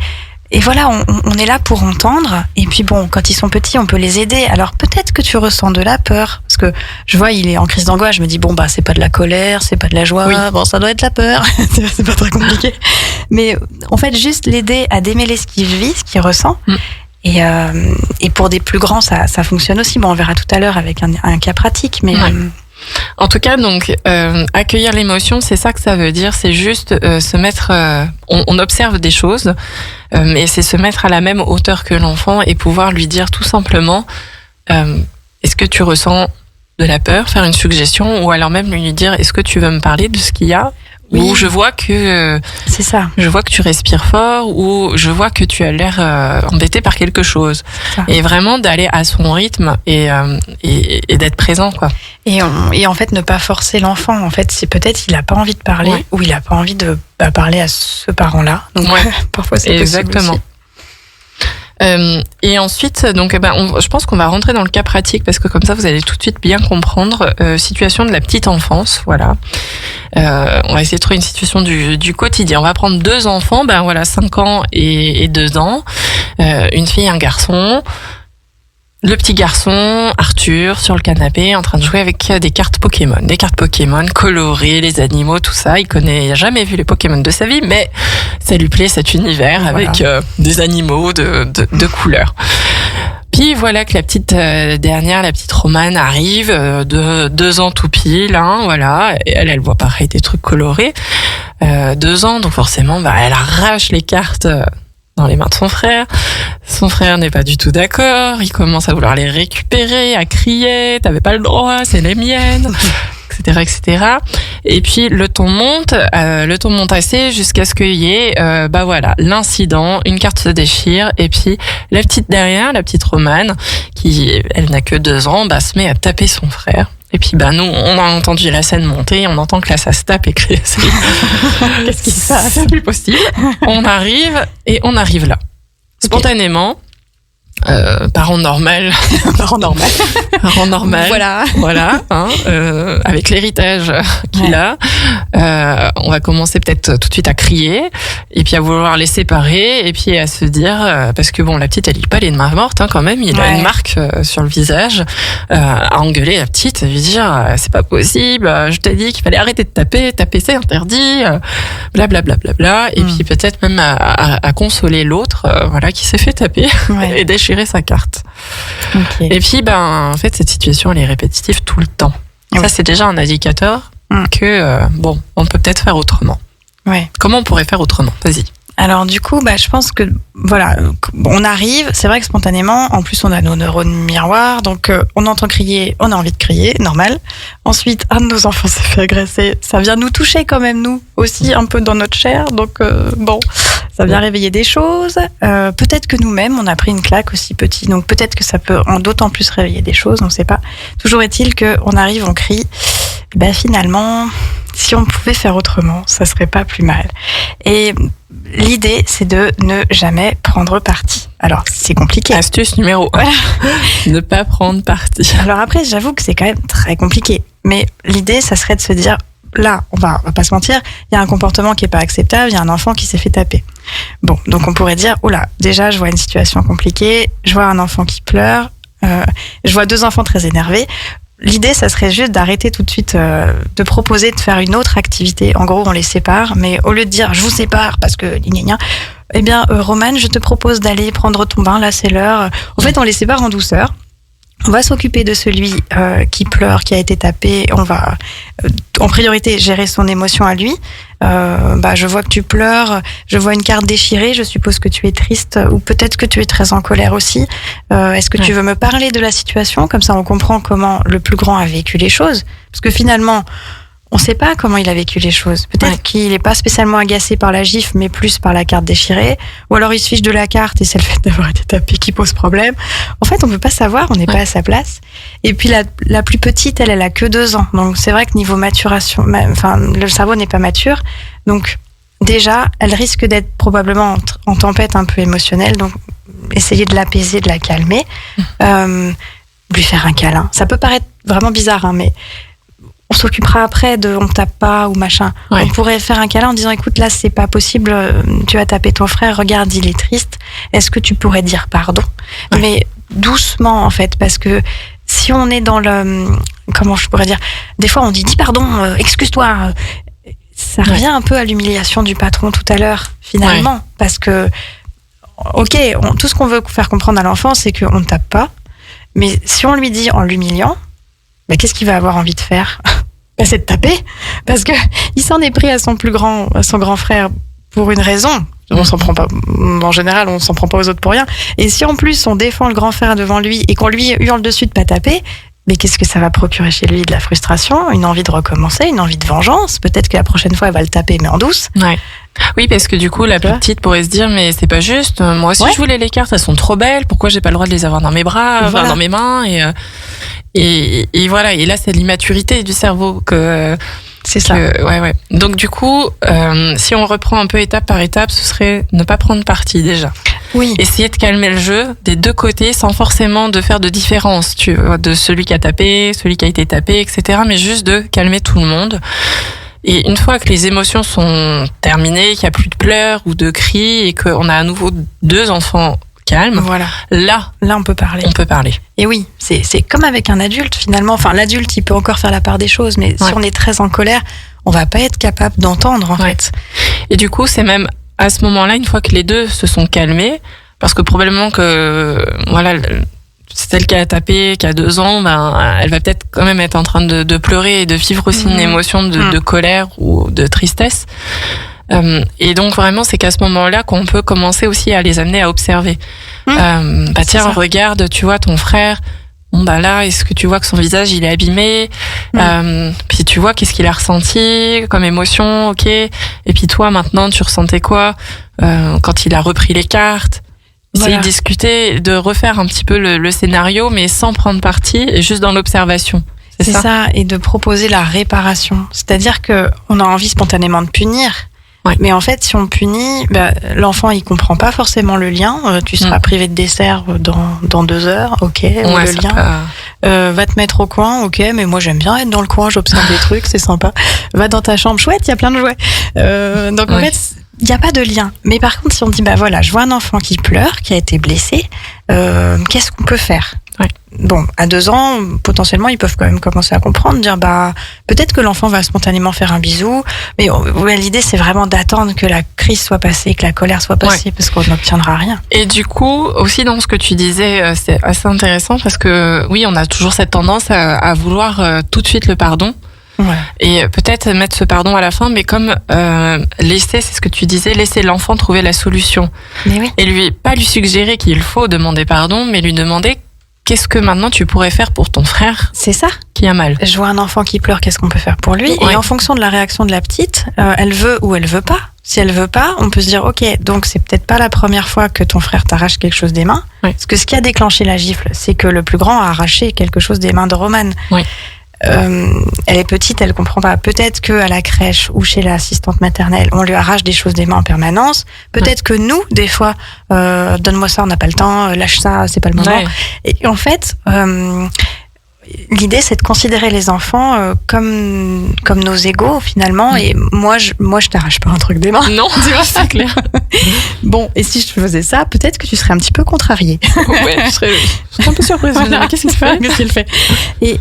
voilà, on est là pour entendre. Et puis bon, quand ils sont petits, on peut les aider. Alors peut-être que tu ressens de la peur. Parce que je vois, il est en crise d'angoisse. Je me dis, c'est pas de la colère, c'est pas de la joie.
Oui.
Bon, ça doit être la peur. C'est pas très compliqué. Mais en fait, juste l'aider à démêler ce qu'il vit, ce qu'il ressent. Et pour des plus grands, ça fonctionne aussi. Bon, on verra tout à l'heure avec un cas pratique. Mais
en tout cas, donc accueillir l'émotion, c'est ça que ça veut dire. C'est juste se mettre. On observe des choses, mais c'est se mettre à la même hauteur que l'enfant et pouvoir lui dire tout simplement est-ce que tu ressens de la peur, faire une suggestion, ou alors même lui dire, est-ce que tu veux me parler de ce qu'il y a?
Oui.
Ou je vois que
C'est ça.
je vois que tu respires fort, ou je vois que tu as l'air embêté par quelque chose.
Ça.
Et vraiment d'aller à son rythme et d'être présent, quoi.
Et en fait, ne pas forcer l'enfant. En fait, c'est peut-être il a pas envie de parler
Ouais.
ou il a pas envie de parler à ce parent-là. Donc,
Ouais.
parfois, c'est possible
Exactement.
aussi.
Et ensuite, donc, je pense qu'on va rentrer dans le cas pratique parce que comme ça, vous allez tout de suite bien comprendre. Situation de la petite enfance, voilà. On va essayer de trouver une situation du quotidien. On va prendre 2 enfants, 5 ans et 2 ans, une fille et un garçon. Le petit garçon, Arthur, sur le canapé, en train de jouer avec des cartes Pokémon. Des cartes Pokémon colorées, les animaux, tout ça. Il a jamais vu les Pokémon de sa vie, mais ça lui plaît cet univers avec des animaux de couleurs. Puis voilà que la petite dernière, la petite Romane arrive, de 2 ans tout pile, voilà. Et elle voit pareil des trucs colorés. 2 ans, donc forcément, elle arrache les cartes dans les mains de son frère. Son frère n'est pas du tout d'accord. Il commence à vouloir les récupérer, à crier. T'avais pas le droit, c'est les miennes, etc., etc. Et puis le ton monte assez jusqu'à ce qu'il y ait, l'incident. Une carte se déchire et puis la petite derrière, la petite Romane, qui elle n'a que 2 ans, se met à taper son frère. Et puis nous, on a entendu la scène monter, on entend que là ça se tape et que
Qu'est-ce qui se passe?
C'est plus possible. On arrive là. Spontanément, parent normal.
Parent normal.
Voilà, avec l'héritage qu'il a, on va commencer peut-être tout de suite à crier, et puis à vouloir les séparer, et puis à se dire, parce que la petite elle lit pas les mains mortes, quand même, il a une marque sur le visage, à engueuler la petite, lui dire, c'est pas possible, je t'ai dit qu'il fallait arrêter de taper c'est interdit, blablabla, et puis peut-être même à consoler l'autre, qui s'est fait taper et déchirer sa carte.
Okay.
Et puis, en fait, cette situation, elle est répétitive tout le temps. Ça, c'est déjà un indicateur que, on peut peut-être faire autrement.
Ouais.
Comment on pourrait faire autrement? Vas-y.
Alors du coup, je pense que on arrive, c'est vrai que spontanément, en plus on a nos neurones miroirs, donc on entend crier, on a envie de crier, normal. Ensuite, un de nos enfants s'est fait agresser, ça vient nous toucher quand même, nous aussi, un peu dans notre chair, donc ça vient réveiller des choses. Peut-être que nous-mêmes, on a pris une claque aussi petit, donc peut-être que ça peut d'autant plus réveiller des choses, on ne sait pas. Toujours est-il qu'on arrive, on crie, finalement, si on pouvait faire autrement, ça serait pas plus mal. Et l'idée, c'est de ne jamais prendre parti. Alors, c'est compliqué.
Astuce numéro 1. Ne pas prendre parti.
Alors après, j'avoue que c'est quand même très compliqué. Mais l'idée, ça serait de se dire, là, on va pas se mentir, il y a un comportement qui est pas acceptable, il y a un enfant qui s'est fait taper. Bon, donc on pourrait dire, déjà, je vois une situation compliquée, je vois un enfant qui pleure, je vois 2 enfants très énervés. L'idée, ça serait juste d'arrêter tout de suite, de proposer de faire une autre activité. En gros, on les sépare, mais au lieu de dire je vous sépare parce que Romane, je te propose d'aller prendre ton bain, là c'est l'heure. En fait, on les sépare en douceur. On va s'occuper de celui qui pleure, qui a été tapé. On va, en priorité, gérer son émotion à lui. Je vois que tu pleures, je vois une carte déchirée, je suppose que tu es triste ou peut-être que tu es très en colère aussi. Est-ce que tu veux me parler de la situation? Comme ça, on comprend comment le plus grand a vécu les choses. Parce que finalement, on ne sait pas comment il a vécu les choses. Peut-être qu'il n'est pas spécialement agacé par la gifle, mais plus par la carte déchirée. Ou alors il se fiche de la carte et c'est le fait d'avoir été tapé qui pose problème. En fait, on ne peut pas savoir, on n'est pas à sa place. Et puis la plus petite, elle a que 2 ans. Donc c'est vrai que niveau maturation, le cerveau n'est pas mature. Donc déjà, elle risque d'être probablement en tempête un peu émotionnelle. Donc essayer de l'apaiser, de la calmer. Lui faire un câlin. Ça peut paraître vraiment bizarre, mais on s'occupera après de on tape pas ou machin. On pourrait faire un câlin en disant écoute, là c'est pas possible, tu as tapé ton frère, regarde, il est triste, est-ce que tu pourrais dire pardon? Mais doucement en fait, parce que si on est dans le, comment je pourrais dire, des fois on dit dis pardon, excuse-toi, ça revient un peu à l'humiliation du patron tout à l'heure finalement, parce que tout ce qu'on veut faire comprendre à l'enfant c'est qu'on ne tape pas, mais si on lui dit en l'humiliant, qu'est-ce qu'il va avoir envie de faire? C'est de taper, parce que il s'en est pris à son grand frère pour une raison. On s'en prend pas, en général, on s'en prend pas aux autres pour rien. Et si en plus on défend le grand frère devant lui et qu'on lui hurle dessus de pas taper, Mais qu'est-ce que ça va procurer chez lui? De la frustration, une envie de recommencer, une envie de vengeance. Peut-être que la prochaine fois, elle va le taper, mais en douce.
Ouais. Oui, parce que du coup, la plus petite pourrait se dire, mais c'est pas juste. Moi aussi, je voulais les cartes, elles sont trop belles. Pourquoi j'ai pas le droit de les avoir dans mes bras,
Voilà.
dans mes mains? Et voilà. Et là, c'est l'immaturité du cerveau
C'est ça.
Ouais. Donc du coup, si on reprend un peu étape par étape, ce serait ne pas prendre parti déjà.
Oui.
Essayer de calmer le jeu des deux côtés sans forcément de faire de différence, tu vois, de celui qui a tapé, celui qui a été tapé, etc. Mais juste de calmer tout le monde. Et une fois que les émotions sont terminées, qu'il n'y a plus de pleurs ou de cris et qu'on a à nouveau deux enfants calmes,
Voilà.
là,
on peut parler.
on peut parler.
Et oui, c'est comme avec un adulte finalement. Enfin, l'adulte, il peut encore faire la part des choses, mais si on est très en colère, on va pas être capable d'entendre en fait.
Et du coup, c'est même à ce moment-là, une fois que les deux se sont calmés, parce que probablement que voilà, celle qui a tapé, qui a 2 ans, elle va peut-être quand même être en train de pleurer et de vivre aussi une émotion de colère ou de tristesse. Et donc vraiment, c'est qu'à ce moment-là qu'on peut commencer aussi à les amener à observer. Tiens, regarde, tu vois ton frère. Bon là, est-ce que tu vois que son visage il est abîmé? Puis tu vois qu'est-ce qu'il a ressenti comme émotion, ok. Et puis toi maintenant, tu ressentais quoi quand il a repris les cartes? Essayer de discuter, de refaire un petit peu le scénario, mais sans prendre parti et juste dans l'observation.
C'est ça, et de proposer la réparation. C'est-à-dire que on a envie spontanément de punir.
Ouais.
Mais en fait, si on punit, l'enfant il comprend pas forcément le lien. Tu seras privé de dessert dans 2 heures, ok. Le lien. Va te mettre au coin, ok. Mais moi j'aime bien être dans le coin, j'observe des trucs, c'est sympa. Va dans ta chambre, chouette, il y a plein de jouets. Donc en fait, il n'y a pas de lien. Mais par contre, si on dit voilà, je vois un enfant qui pleure, qui a été blessé, qu'est-ce qu'on peut faire? Bon, à 2 ans, potentiellement, ils peuvent quand même commencer à comprendre, dire peut-être que l'enfant va spontanément faire un bisou, mais l'idée c'est vraiment d'attendre que la crise soit passée, que la colère soit passée, parce qu'on n'obtiendra rien.
Et du coup, aussi dans ce que tu disais, c'est assez intéressant parce que oui, on a toujours cette tendance à vouloir tout de suite le pardon.
Ouais.
Et peut-être mettre ce pardon à la fin, mais comme c'est ce que tu disais, laisser l'enfant trouver la solution.
Mais oui.
Et pas lui suggérer qu'il faut demander pardon, mais lui demander qu'est-ce que maintenant tu pourrais faire pour ton frère?
C'est ça.
Qui a mal.
Je vois un enfant qui pleure, qu'est-ce qu'on peut faire pour lui? Et en fonction de la réaction de la petite, elle veut ou elle veut pas. Si elle veut pas, on peut se dire, ok, donc c'est peut-être pas la première fois que ton frère t'arrache quelque chose des mains. Oui. Parce que ce qui a déclenché la gifle, c'est que le plus grand a arraché quelque chose des mains de Romane. Oui. Elle est petite, elle comprend pas. Peut-être que à la crèche ou chez l'assistante maternelle, on lui arrache des choses des mains en permanence. Peut-être que nous, des fois, donne-moi ça, on n'a pas le temps, lâche ça, c'est pas le moment. Ouais. Et en fait, l'idée, c'est de considérer les enfants comme nos égaux finalement. Et moi, je t'arrache pas un truc des mains.
Non, tu vois, c'est clair.
Bon, et si je faisais ça, peut-être que tu serais un petit peu contrariée.
Ouais, je serais un peu surprise. Qu'est-ce qu'il fait?
Et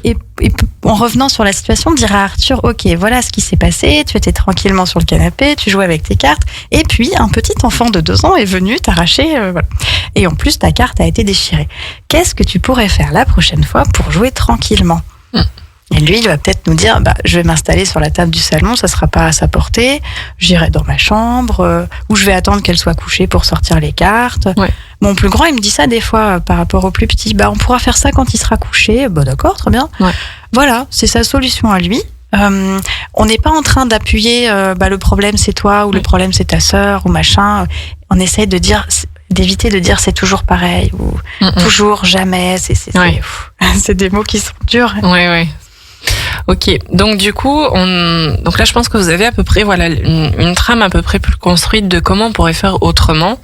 en revenant sur la situation, dire à Arthur, ok, voilà ce qui s'est passé, tu étais tranquillement sur le canapé, tu jouais avec tes cartes, et puis un petit enfant de 2 ans est venu t'arracher, voilà. Et en plus, ta carte a été déchirée. Qu'est-ce que tu pourrais faire la prochaine fois pour jouer tranquillement? Et lui, il va peut-être nous dire, je vais m'installer sur la table du salon, ça sera pas à sa portée, j'irai dans ma chambre, ou je vais attendre qu'elle soit couchée pour sortir les cartes. Ouais. Mon plus grand, il me dit ça des fois par rapport au plus petit, on pourra faire ça quand il sera couché. D'accord, très bien. Ouais. Voilà, c'est sa solution à lui. On n'est pas en train d'appuyer, le problème c'est toi, ou le problème c'est ta sœur, ou machin. On essaye d'éviter de dire c'est toujours pareil, ou toujours, jamais. C'est des mots qui sont durs.
Ouais. Ok, donc du coup, donc là je pense que vous avez à peu près une trame à peu près plus construite de comment on pourrait faire autrement.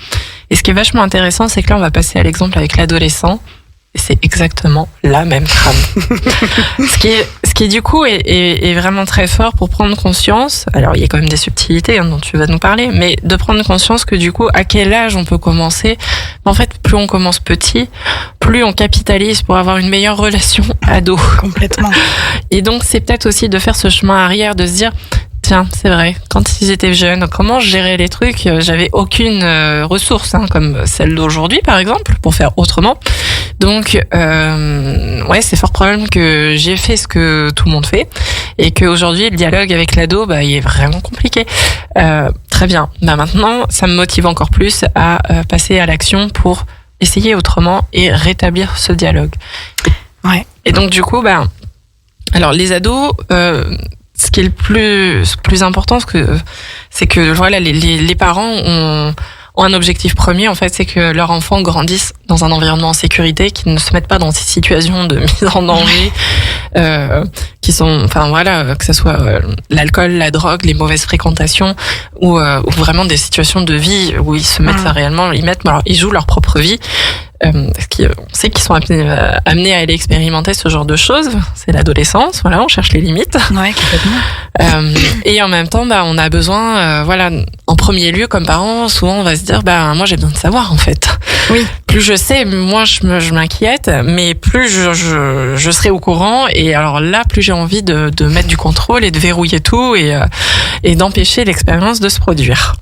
Et ce qui est vachement intéressant, c'est que là on va passer à l'exemple avec l'adolescent. Et c'est exactement la même trame. Ce qui est du coup est vraiment très fort pour prendre conscience. Alors il y a quand même des subtilités dont tu vas nous parler, mais de prendre conscience que du coup à quel âge on peut commencer. En fait, plus on commence petit, plus on capitalise pour avoir une meilleure relation ado.
Complètement.
Et donc c'est peut-être aussi de faire ce chemin arrière, de se dire tiens, c'est vrai, quand ils étaient jeunes, comment je gérais les trucs? J'avais aucune ressource, comme celle d'aujourd'hui, par exemple, pour faire autrement. Donc, c'est fort probable que j'ai fait ce que tout le monde fait et qu'aujourd'hui, le dialogue avec l'ado, il est vraiment compliqué. Très bien. Maintenant, ça me motive encore plus à passer à l'action pour essayer autrement et rétablir ce dialogue.
Ouais.
Et donc du coup, alors les ados, ce qui est le plus important, c'est que voilà, les parents ont un objectif premier, en fait, c'est que leurs enfants grandissent dans un environnement en sécurité, qu'ils ne se mettent pas dans ces situations de mise en danger, qui sont, enfin voilà, que ce soit l'alcool, la drogue, les mauvaises fréquentations, ou vraiment des situations de vie où ils se mettent ça réellement, ils jouent leur propre vie. On sait qu'ils sont amenés à aller expérimenter ce genre de choses. C'est l'adolescence, voilà, on cherche les limites.
Ouais, complètement.
Et en même temps, on a besoin, voilà, en premier lieu, comme parents, souvent on va se dire, moi j'ai besoin de savoir en fait.
Oui.
Plus je sais, moi je m'inquiète, mais plus je serai au courant. Et alors là, plus j'ai envie de mettre du contrôle et de verrouiller tout et d'empêcher l'expérience de se produire.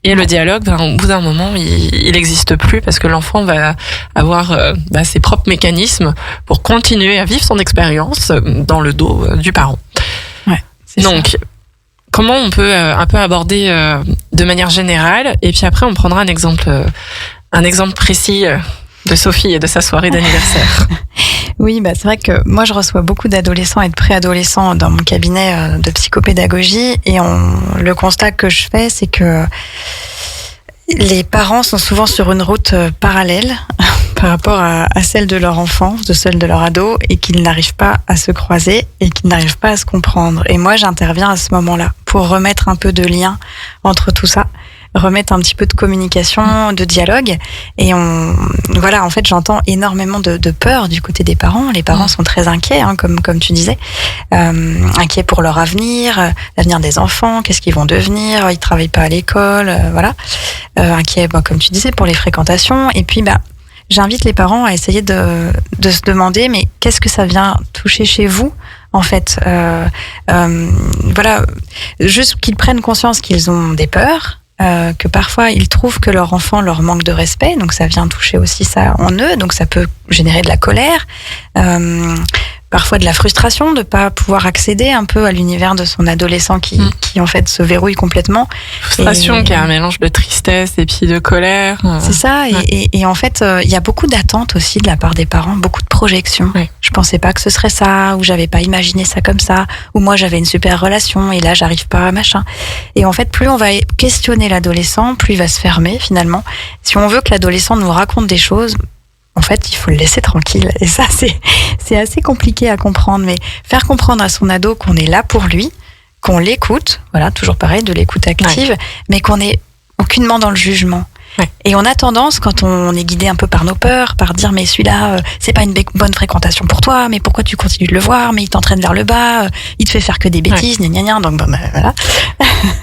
Et le dialogue, au bout d'un moment, il n'existe plus parce que l'enfant va avoir ses propres mécanismes pour continuer à vivre son expérience dans le dos du parent.
Ouais,
donc,
ça.
Comment on peut un peu aborder de manière générale, et puis après on prendra un exemple précis de Sophie et de sa soirée d'anniversaire.
Oui, c'est vrai que moi je reçois beaucoup d'adolescents et de préadolescents dans mon cabinet de psychopédagogie, et le constat que je fais, c'est que les parents sont souvent sur une route parallèle par rapport à celle de leur enfant, de celle de leur ado, et qu'ils n'arrivent pas à se croiser et qu'ils n'arrivent pas à se comprendre. Et moi j'interviens à ce moment-là pour remettre un peu de lien entre tout ça, remettre un petit peu de communication, de dialogue. Et voilà, en fait, j'entends énormément de peur du côté des parents. Les parents sont très inquiets, comme tu disais, inquiets pour leur avenir, l'avenir des enfants, qu'est-ce qu'ils vont devenir, ils travaillent pas à l'école, voilà. Inquiets, comme tu disais, pour les fréquentations. Et puis, j'invite les parents à essayer de se demander, mais qu'est-ce que ça vient toucher chez vous, en fait, voilà, juste qu'ils prennent conscience qu'ils ont des peurs, que parfois ils trouvent que leur enfant leur manque de respect, donc ça vient toucher aussi ça en eux, donc ça peut générer de la colère, parfois de la frustration de pas pouvoir accéder un peu à l'univers de son adolescent qui en fait se verrouille complètement.
Frustration qui est un mélange de tristesse et puis de colère.
C'est ça, et en fait il y a beaucoup d'attentes aussi de la part des parents, beaucoup de projections.
Ouais.
Je pensais pas que ce serait ça, ou j'avais pas imaginé ça comme ça, ou moi j'avais une super relation et là j'arrive pas à machin. Et en fait plus on va questionner l'adolescent, plus il va se fermer finalement. Si on veut que l'adolescent nous raconte des choses, en fait, il faut le laisser tranquille. Et ça, c'est assez compliqué à comprendre. Mais faire comprendre à son ado qu'on est là pour lui, qu'on l'écoute, voilà, toujours pareil, de l'écoute active, mais qu'on n'est aucunement dans le jugement. Ouais. Et on a tendance, quand on est guidé un peu par nos peurs, par dire mais celui-là, c'est pas une bonne fréquentation pour toi, mais pourquoi tu continues de le voir, mais il t'entraîne vers le bas, il te fait faire que des bêtises, gna gna gna, donc voilà.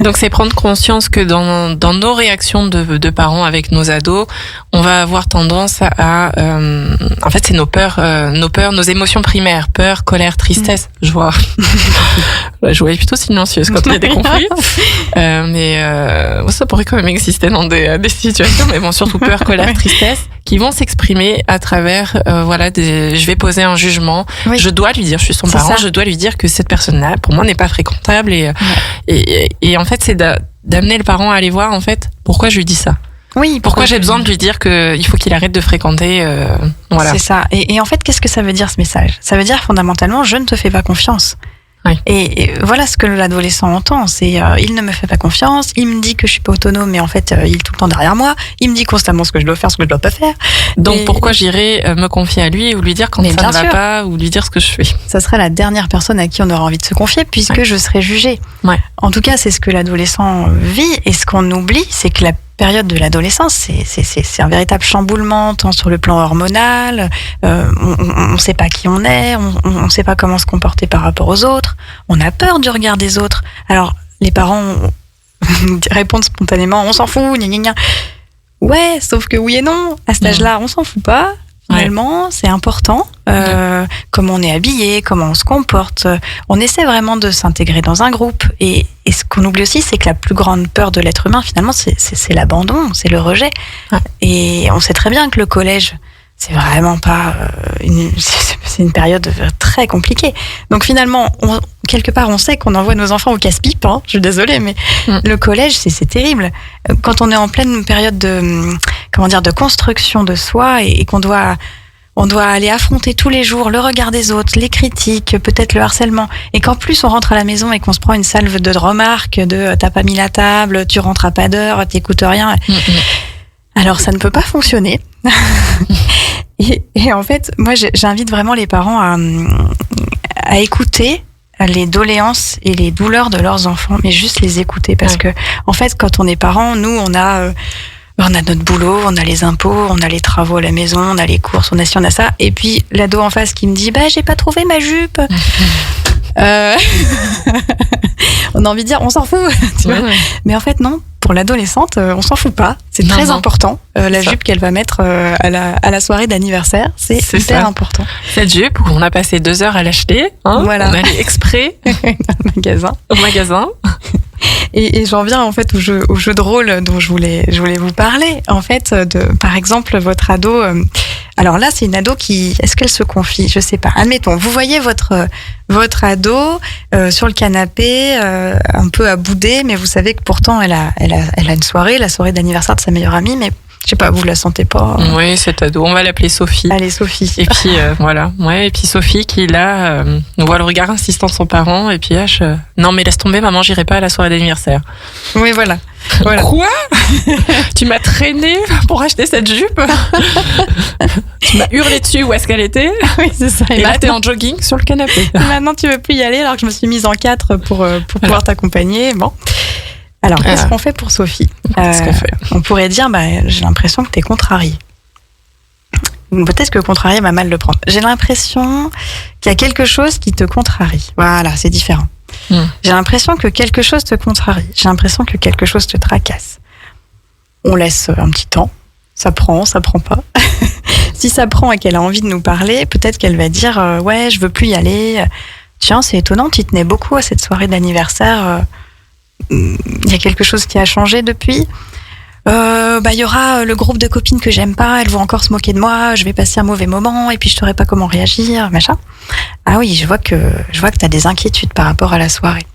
Donc c'est prendre conscience que dans nos réactions de parents avec nos ados, on va avoir tendance à en fait c'est nos peurs, nos émotions primaires, peur, colère, tristesse, joie. La joie est plutôt silencieuse quand il y a des conflits, mais ça pourrait quand même exister dans des situations, mais bon, surtout peur, colère, tristesse, qui vont s'exprimer à travers je vais poser un jugement, je dois lui dire, je suis son parent, je dois lui dire que cette personne-là pour moi n'est pas fréquentable, et en fait c'est d'amener le parent à aller voir en fait pourquoi je lui dis ça.
Oui,
pourquoi j'ai besoin de lui dire qu'il faut qu'il arrête de fréquenter, voilà.
C'est ça. Et en fait, qu'est-ce que ça veut dire ce message ? Ça veut dire fondamentalement, je ne te fais pas confiance.
Oui.
Et voilà ce que l'adolescent entend, c'est il ne me fait pas confiance, il me dit que je suis pas autonome, mais en fait il est tout le temps derrière moi, il me dit constamment ce que je dois faire, ce que je dois pas faire.
Donc pourquoi j'irais me confier à lui ou lui dire quand ça ne va pas, ou lui dire ce que je fais ?
Ça serait la dernière personne à qui on aura envie de se confier, puisque je serai jugée.
Ouais.
En tout cas, c'est ce que l'adolescent vit, et ce qu'on oublie, c'est que la période de l'adolescence, c'est un véritable chamboulement, tant sur le plan hormonal, on sait pas qui on est, on sait pas comment se comporter par rapport aux autres, on a peur du regard des autres. Alors, les parents répondent spontanément, on s'en fout, gna gna gna. Ouais, sauf que oui et non, à cet âge-là, on s'en fout pas. Finalement, c'est important, comment on est habillé, comment on se comporte. On essaie vraiment de s'intégrer dans un groupe. Et ce qu'on oublie aussi, c'est que la plus grande peur de l'être humain, finalement, c'est l'abandon, c'est le rejet. Ouais. Et on sait très bien que le collège, c'est vraiment pas c'est une période très compliquée. Donc finalement, quelque part, on sait qu'on envoie nos enfants au casse-pipe. Je suis désolée, mais le collège, c'est terrible. Quand on est en pleine période de construction de soi et qu'on doit on doit aller affronter tous les jours le regard des autres, les critiques, peut-être le harcèlement, et qu'en plus on rentre à la maison et qu'on se prend une salve de remarques, de t'as pas mis la table, tu rentres à pas d'heure, t'écoutes rien. Alors ça ne peut pas fonctionner. et en fait, moi j'invite vraiment les parents à écouter les doléances et les douleurs de leurs enfants, mais juste les écouter, parce que en fait, quand on est parents, nous on a notre boulot, on a les impôts, on a les travaux à la maison, on a les courses, on a ci, on a ça, et puis l'ado en face qui me dit j'ai pas trouvé ma jupe. On a envie de dire on s'en fout, tu vois. Mais en fait non, pour l'adolescente on s'en fout pas, c'est très important. La jupe qu'elle va mettre à la soirée d'anniversaire, c'est hyper important.
Cette jupe où on a passé 2 heures à l'acheter,
voilà.
On allait exprès au magasin.
Et j'en viens en fait au jeu de rôle dont je voulais vous parler. En fait, par exemple, votre ado. Alors là, c'est une ado est-ce qu'elle se confie? Je sais pas. Admettons, vous voyez votre ado sur le canapé, un peu à bouder, mais vous savez que pourtant elle a une soirée, la soirée d'anniversaire de sa meilleure amie, mais je sais pas, vous la sentez pas.
Oui, cette ado, on va l'appeler Sophie.
Allez, Sophie.
Et puis voilà, et puis Sophie qui là voit le regard insistant de son parent et puis non mais laisse tomber maman, j'irai pas à la soirée d'anniversaire.
Oui, voilà.
Quoi? Tu m'as traîné pour acheter cette jupe? Tu m'as hurlé dessus, où est-ce qu'elle était?
Oui, c'est ça.
Et là t'es en jogging sur le canapé.
Et maintenant tu veux plus y aller alors que je me suis mise en 4 pour pouvoir t'accompagner. Bon. Alors, qu'est-ce qu'on fait pour Sophie?
Qu'est-ce qu'on fait?
On pourrait dire, j'ai l'impression que t'es contrariée. Peut-être que contrariée va mal le prendre. J'ai l'impression qu'il y a quelque chose qui te contrarie. Voilà, c'est différent. J'ai l'impression que quelque chose te contrarie. J'ai l'impression que quelque chose te tracasse. On laisse un petit temps. Ça prend pas. Si ça prend et qu'elle a envie de nous parler, peut-être qu'elle va dire ouais, je veux plus y aller. Tiens, c'est étonnant, tu tenais beaucoup à cette soirée d'anniversaire. Il y a quelque chose qui a changé depuis. Il y aura le groupe de copines que j'aime pas, elles vont encore se moquer de moi, je vais passer un mauvais moment et puis je saurai pas comment réagir, machin. Ah oui, je vois que t'as des inquiétudes par rapport à la soirée.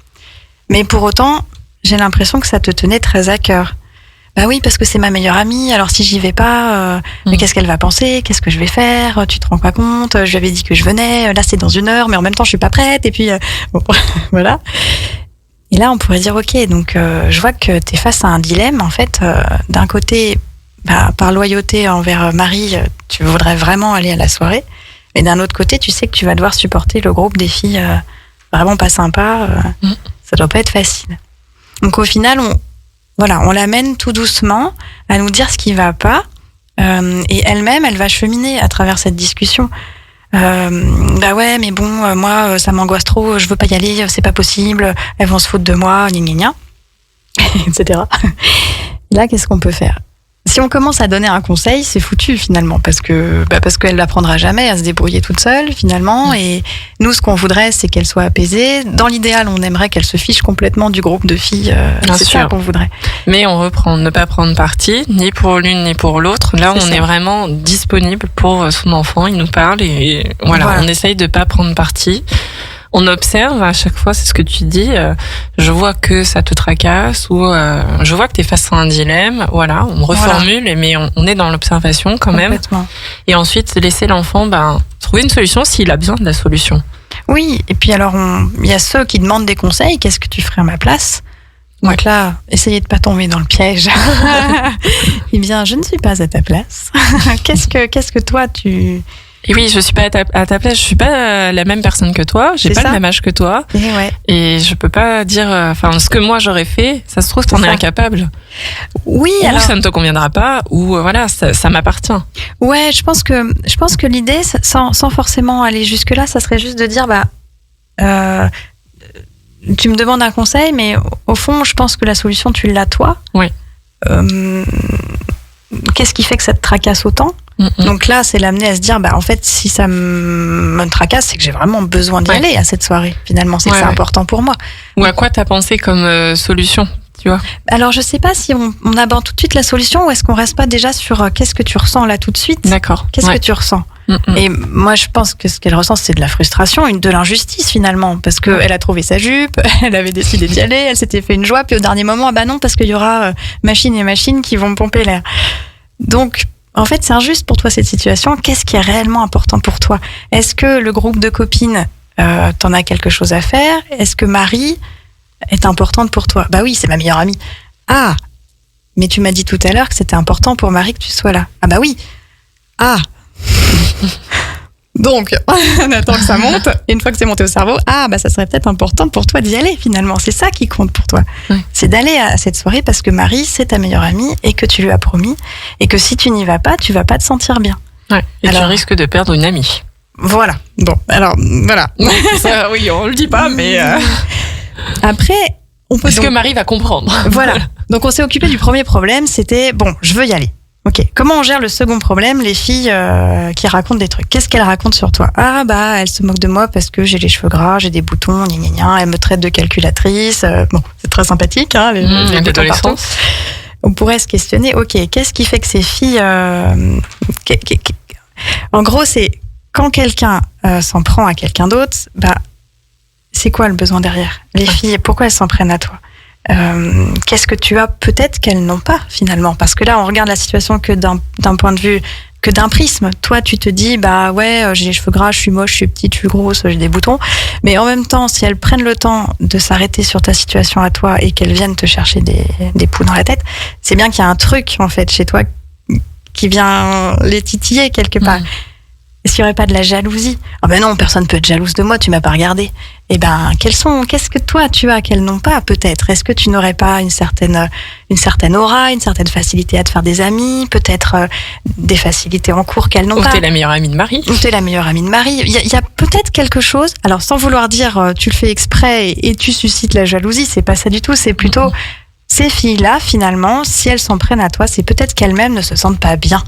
Mais pour autant, j'ai l'impression que ça te tenait très à cœur. Bah oui, parce que c'est ma meilleure amie, alors si j'y vais pas, mais qu'est-ce qu'elle va penser? Qu'est-ce que je vais faire? Tu te rends pas compte? Je lui avais dit que je venais, là c'est dans 1 heure, mais en même temps je suis pas prête, et puis bon, voilà. Et là, on pourrait dire, ok, donc je vois que tu es face à un dilemme. En fait, d'un côté, par loyauté envers Marie, tu voudrais vraiment aller à la soirée. Mais d'un autre côté, tu sais que tu vas devoir supporter le groupe des filles vraiment pas sympas. Ça doit pas être facile. Donc au final, on l'amène tout doucement à nous dire ce qui va pas. Et elle-même, elle va cheminer à travers cette discussion. Ouais, mais bon, moi ça m'angoisse trop, je veux pas y aller, c'est pas possible, elles vont se foutre de moi, gna gna gna, etc. Et là, qu'est-ce qu'on peut faire? Si on commence à donner un conseil, c'est foutu finalement, parce qu'elle n'apprendra jamais à se débrouiller toute seule finalement. Et nous, ce qu'on voudrait, c'est qu'elle soit apaisée. Dans l'idéal, on aimerait qu'elle se fiche complètement du groupe de filles. C'est ça qu'on voudrait.
Mais on reprend, ne pas prendre parti, ni pour l'une ni pour l'autre. Là, on est vraiment disponible pour son enfant. Il nous parle et voilà. On essaye de pas prendre parti. On observe à chaque fois, c'est ce que tu dis, je vois que ça te tracasse ou je vois que tu es face à un dilemme, voilà, on reformule, mais on est dans l'observation quand même. Et ensuite, laisser l'enfant trouver une solution s'il a besoin de la solution.
Oui, et puis alors, il y a ceux qui demandent des conseils, qu'est-ce que tu ferais à ma place? Donc là, essayez de pas tomber dans le piège. Eh bien, je ne suis pas à ta place. Qu'est-ce que toi, tu...
Et oui, je suis pas à ta place, je suis pas la même personne que toi, j'ai pas le même âge que toi. Et je peux pas dire, ce que moi j'aurais fait, ça se trouve, t'en es incapable.
Oui,
ou alors ça ne te conviendra pas, ou ça m'appartient.
Ouais, je pense que l'idée, sans forcément aller jusque-là, ça serait juste de dire, tu me demandes un conseil, mais au fond, je pense que la solution, tu l'as toi.
Oui.
Qu'est-ce qui fait que ça te tracasse autant? Donc là, c'est l'amener à se dire, en fait, si ça me tracasse, c'est que j'ai vraiment besoin d'y aller à cette soirée. Finalement, c'est que c'est important pour moi.
Ou à quoi t'as pensé comme solution, tu vois?
Alors, je sais pas si on aborde tout de suite la solution ou est-ce qu'on reste pas déjà sur qu'est-ce que tu ressens là tout de suite?
D'accord.
Qu'est-ce que tu ressens? Et moi, je pense que ce qu'elle ressent, c'est de la frustration, de l'injustice finalement, parce que elle a trouvé sa jupe, elle avait décidé d'y aller, elle s'était fait une joie, puis au dernier moment, non, parce qu'il y aura machine et machine qui vont me pomper l'air. Donc, en fait, c'est injuste pour toi cette situation. Qu'est-ce qui est réellement important pour toi? Est-ce que le groupe de copines, t'en as quelque chose à faire? Est-ce que Marie est importante pour toi? Bah oui, c'est ma meilleure amie. Ah, mais tu m'as dit tout à l'heure que c'était important pour Marie que tu sois là. Ah bah oui. Ah. Donc, on attend que ça monte. Et une fois que c'est monté au cerveau, ah bah ça serait peut-être important pour toi d'y aller finalement. C'est ça qui compte pour toi. Oui. C'est d'aller à cette soirée parce que Marie, c'est ta meilleure amie et que tu lui as promis. Et que si tu n'y vas pas, tu vas pas te sentir bien.
Ouais. Et alors, tu risques de perdre une amie.
Voilà. Bon, alors, voilà.
Ça, oui, on le dit pas, mais...
Après...
Est-ce que Marie va comprendre?
Voilà. Donc on s'est occupé du premier problème, c'était bon, je veux y aller. Ok. Comment on gère le second problème, les filles qui racontent des trucs? Qu'est-ce qu'elles racontent sur toi? Ah bah elles se moquent de moi parce que j'ai les cheveux gras, j'ai des boutons, gna gna gna. Elles me traitent de calculatrice. Bon, c'est très sympathique, hein, les boutons partout. On pourrait se questionner. Ok, qu'est-ce qui fait que ces filles En gros, c'est quand quelqu'un s'en prend à quelqu'un d'autre, bah c'est quoi le besoin derrière? Les filles, pourquoi elles s'en prennent à toi? Qu'est-ce que tu as peut-être qu'elles n'ont pas finalement? Parce que là, on regarde la situation que d'un point de vue, que d'un prisme. Toi, tu te dis, bah ouais, j'ai les cheveux gras, je suis moche, je suis petite, je suis grosse, j'ai des boutons. Mais en même temps, si elles prennent le temps de s'arrêter sur ta situation à toi et qu'elles viennent te chercher des poux dans la tête, c'est bien qu'il y a un truc en fait chez toi qui vient les titiller quelque part. Est-ce qu'il n'y aurait pas de la jalousie? Ah ben non, personne peut être jalouse de moi, tu m'as pas regardé. Eh ben, qu'est-ce que toi tu as qu'elles n'ont pas peut-être? Est-ce que tu n'aurais pas une certaine aura, une certaine facilité à te faire des amis, peut-être des facilités en cours qu'elles n'ont pas?
Ou t'es la meilleure amie de Marie.
Ou t'es la meilleure amie de Marie. Il y a peut-être quelque chose, alors sans vouloir dire tu le fais exprès et tu suscites la jalousie, c'est pas ça du tout, c'est plutôt ces filles-là finalement, si elles s'en prennent à toi, c'est peut-être qu'elles-mêmes ne se sentent pas bien.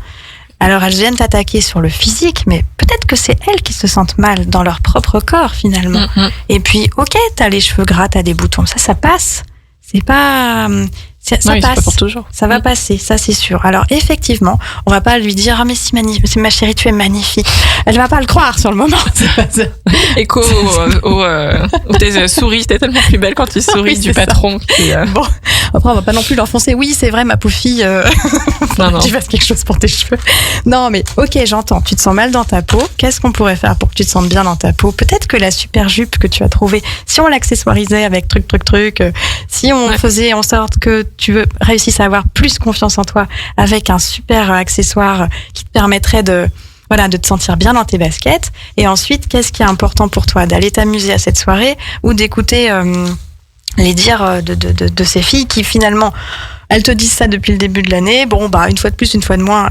Alors elles viennent t'attaquer sur le physique, mais peut-être que c'est elles qui se sentent mal dans leur propre corps finalement. Et puis, ok, t'as les cheveux gras, t'as des boutons, ça passe. C'est pas... Ça passe.
C'est pas pour toujours.
Ça va passer, ça c'est sûr. Alors effectivement, on va pas lui dire ah mais si ma chérie tu es magnifique. Elle va pas le croire sur le moment. C'est pas ça.
Écho aux tes souris, t'es tellement plus belle quand tu souris du patron. Qui,
Bon, après on va pas non plus l'enfoncer. Oui c'est vrai ma pauvre fille, tu fasses quelque chose pour tes cheveux. Non mais ok j'entends. Tu te sens mal dans ta peau. Qu'est-ce qu'on pourrait faire pour que tu te sentes bien dans ta peau? Peut-être que la super jupe que tu as trouvée, si on l'accessoirisait avec truc, si on faisait en sorte que tu réussisses à avoir plus confiance en toi avec un super accessoire qui te permettrait de te sentir bien dans tes baskets. Et ensuite, qu'est-ce qui est important pour toi? D'aller t'amuser à cette soirée ou d'écouter les dires de ces filles qui finalement, elles te disent ça depuis le début de l'année. Bon, bah, une fois de plus, une fois de moins,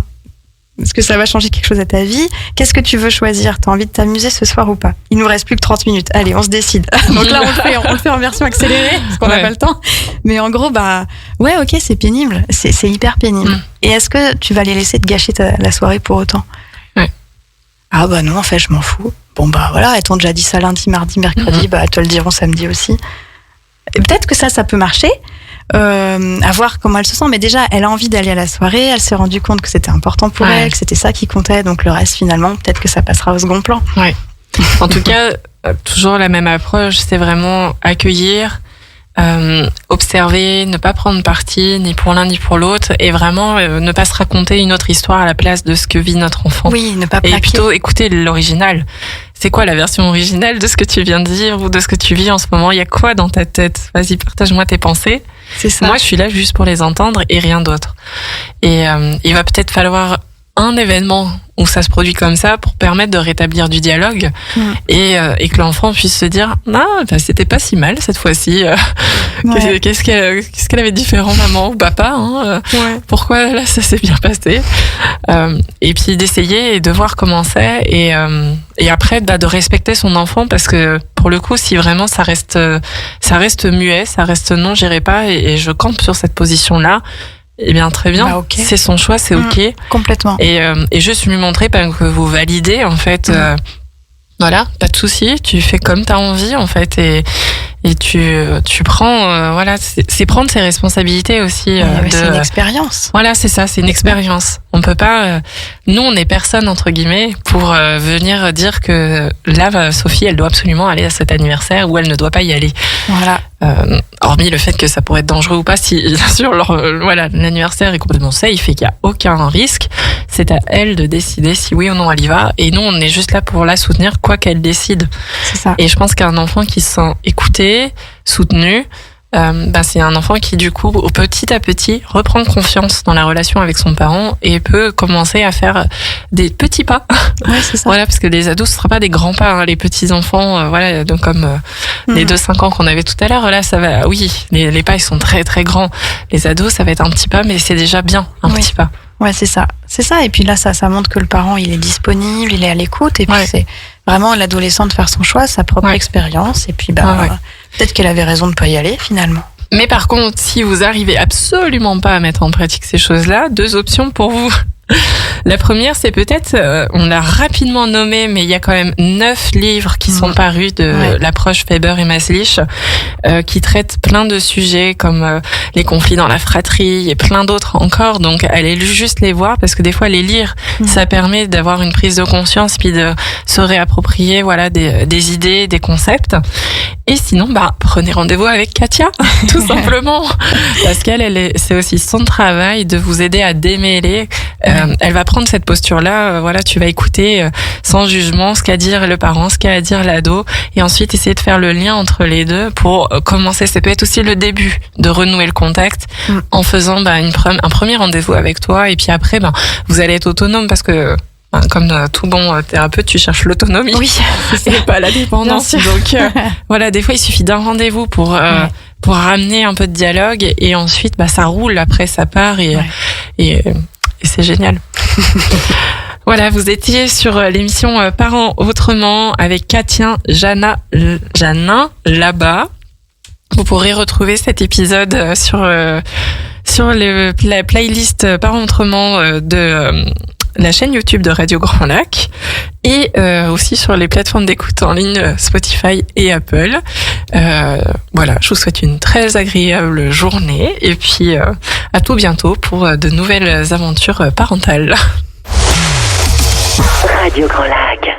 est-ce que ça va changer quelque chose à ta vie? Qu'est-ce que tu veux choisir? T'as envie de t'amuser ce soir ou pas? Il nous reste plus que 30 minutes. Allez, on se décide. Donc là, on le fait en version accélérée, parce qu'on n'a pas le temps. Mais en gros, bah, ouais, ok, c'est pénible. C'est hyper pénible. Et est-ce que tu vas les laisser te gâcher la soirée pour autant? Ah bah non, en fait, je m'en fous. Bon bah voilà, elles t'ont déjà dit ça lundi, mardi, mercredi, bah elles te le diront samedi aussi. Et peut-être que ça peut marcher. À voir comment elle se sent, mais déjà elle a envie d'aller à la soirée, elle s'est rendue compte que c'était important pour elle, que c'était ça qui comptait, donc le reste finalement peut-être que ça passera au second plan.
Ouais. En tout cas, toujours la même approche, c'est vraiment accueillir, observer, ne pas prendre parti ni pour l'un ni pour l'autre, et vraiment ne pas se raconter une autre histoire à la place de ce que vit notre enfant.
Oui, ne pas plaquer.
Et plutôt écouter l'original. C'est quoi la version originale de ce que tu viens de dire ou de ce que tu vis en ce moment? Il y a quoi dans ta tête? Vas-y, partage-moi tes pensées.
C'est ça.
Moi, je suis là juste pour les entendre et rien d'autre. Et il va peut-être falloir un événement où ça se produit comme ça pour permettre de rétablir du dialogue et que l'enfant puisse se dire bah, c'était pas si mal cette fois-ci. Qu'est-ce qu'elle avait de différent, maman ou papa, hein, pourquoi là ça s'est bien passé, et puis d'essayer et de voir comment c'est, et après de respecter son enfant, parce que pour le coup si vraiment ça reste muet, ça reste non, j'irai pas, et je campe sur cette position là, eh bien très bien, okay. C'est son choix, c'est ok.
Complètement.
Et juste lui montrer que vous validez en fait. Voilà, pas de souci, tu fais comme t'as envie en fait, et tu prends c'est prendre ses responsabilités aussi.
C'est une expérience.
Voilà, c'est ça, c'est une expérience. On peut pas. Nous, on est personne entre guillemets pour venir dire que là, Sophie, elle doit absolument aller à cet anniversaire ou elle ne doit pas y aller.
Voilà.
Hormis le fait que ça pourrait être dangereux ou pas, si bien sûr, l'anniversaire est complètement safe et qu'il y a aucun risque, c'est à elle de décider si oui ou non elle y va. Et nous, on est juste là pour la soutenir, quoi qu'elle décide.
C'est ça.
Et je pense qu'un enfant qui se sent écouté, soutenu, c'est un enfant qui du coup petit à petit reprend confiance dans la relation avec son parent et peut commencer à faire des petits pas.
Ouais, c'est ça.
Voilà, parce que les ados ce sera pas des grands pas, hein, les petits enfants voilà, donc comme les 2-5 ans qu'on avait tout à l'heure, là ça va, oui, les pas ils sont très très grands. Les ados ça va être un petit pas, mais c'est déjà bien un petit pas.
Ouais, c'est ça. C'est ça. Et puis là, ça montre que le parent, il est disponible, il est à l'écoute. Et puis, c'est vraiment l'adolescent de faire son choix, sa propre expérience. Et puis, peut-être qu'elle avait raison de pas y aller, finalement.
Mais par contre, si vous arrivez absolument pas à mettre en pratique ces choses-là, 2 options pour vous. La première, c'est peut-être, on l'a rapidement nommé, mais il y a quand même 9 livres qui sont parus de l'approche Faber et Maslich, qui traitent plein de sujets comme les conflits dans la fratrie et plein d'autres encore. Donc, allez juste les voir parce que des fois, les lire, ça permet d'avoir une prise de conscience puis de se réapproprier, voilà, des idées, des concepts. Et sinon, prenez rendez-vous avec Katia, tout simplement, parce c'est aussi son travail de vous aider à démêler. Elle va prendre cette posture-là, voilà, tu vas écouter sans jugement ce qu'a à dire le parent, ce qu'a à dire l'ado, et ensuite essayer de faire le lien entre les deux pour commencer. Ça peut être aussi le début de renouer le contact en faisant un premier rendez-vous avec toi, et puis après, vous allez être autonome parce que comme tout bon thérapeute, tu cherches l'autonomie.
Oui,
c'est pas la dépendance. Donc voilà, des fois il suffit d'un rendez-vous pour ramener un peu de dialogue et ensuite ça roule, après ça part et c'est génial. Voilà, vous étiez sur l'émission Parents Autrement avec Katia Janin là-bas. Vous pourrez retrouver cet épisode sur la playlist Parents Autrement de la chaîne YouTube de Radio Grand Lac et aussi sur les plateformes d'écoute en ligne Spotify et Apple. Voilà, je vous souhaite une très agréable journée et puis à tout bientôt pour de nouvelles aventures parentales.
Radio Grand Lac.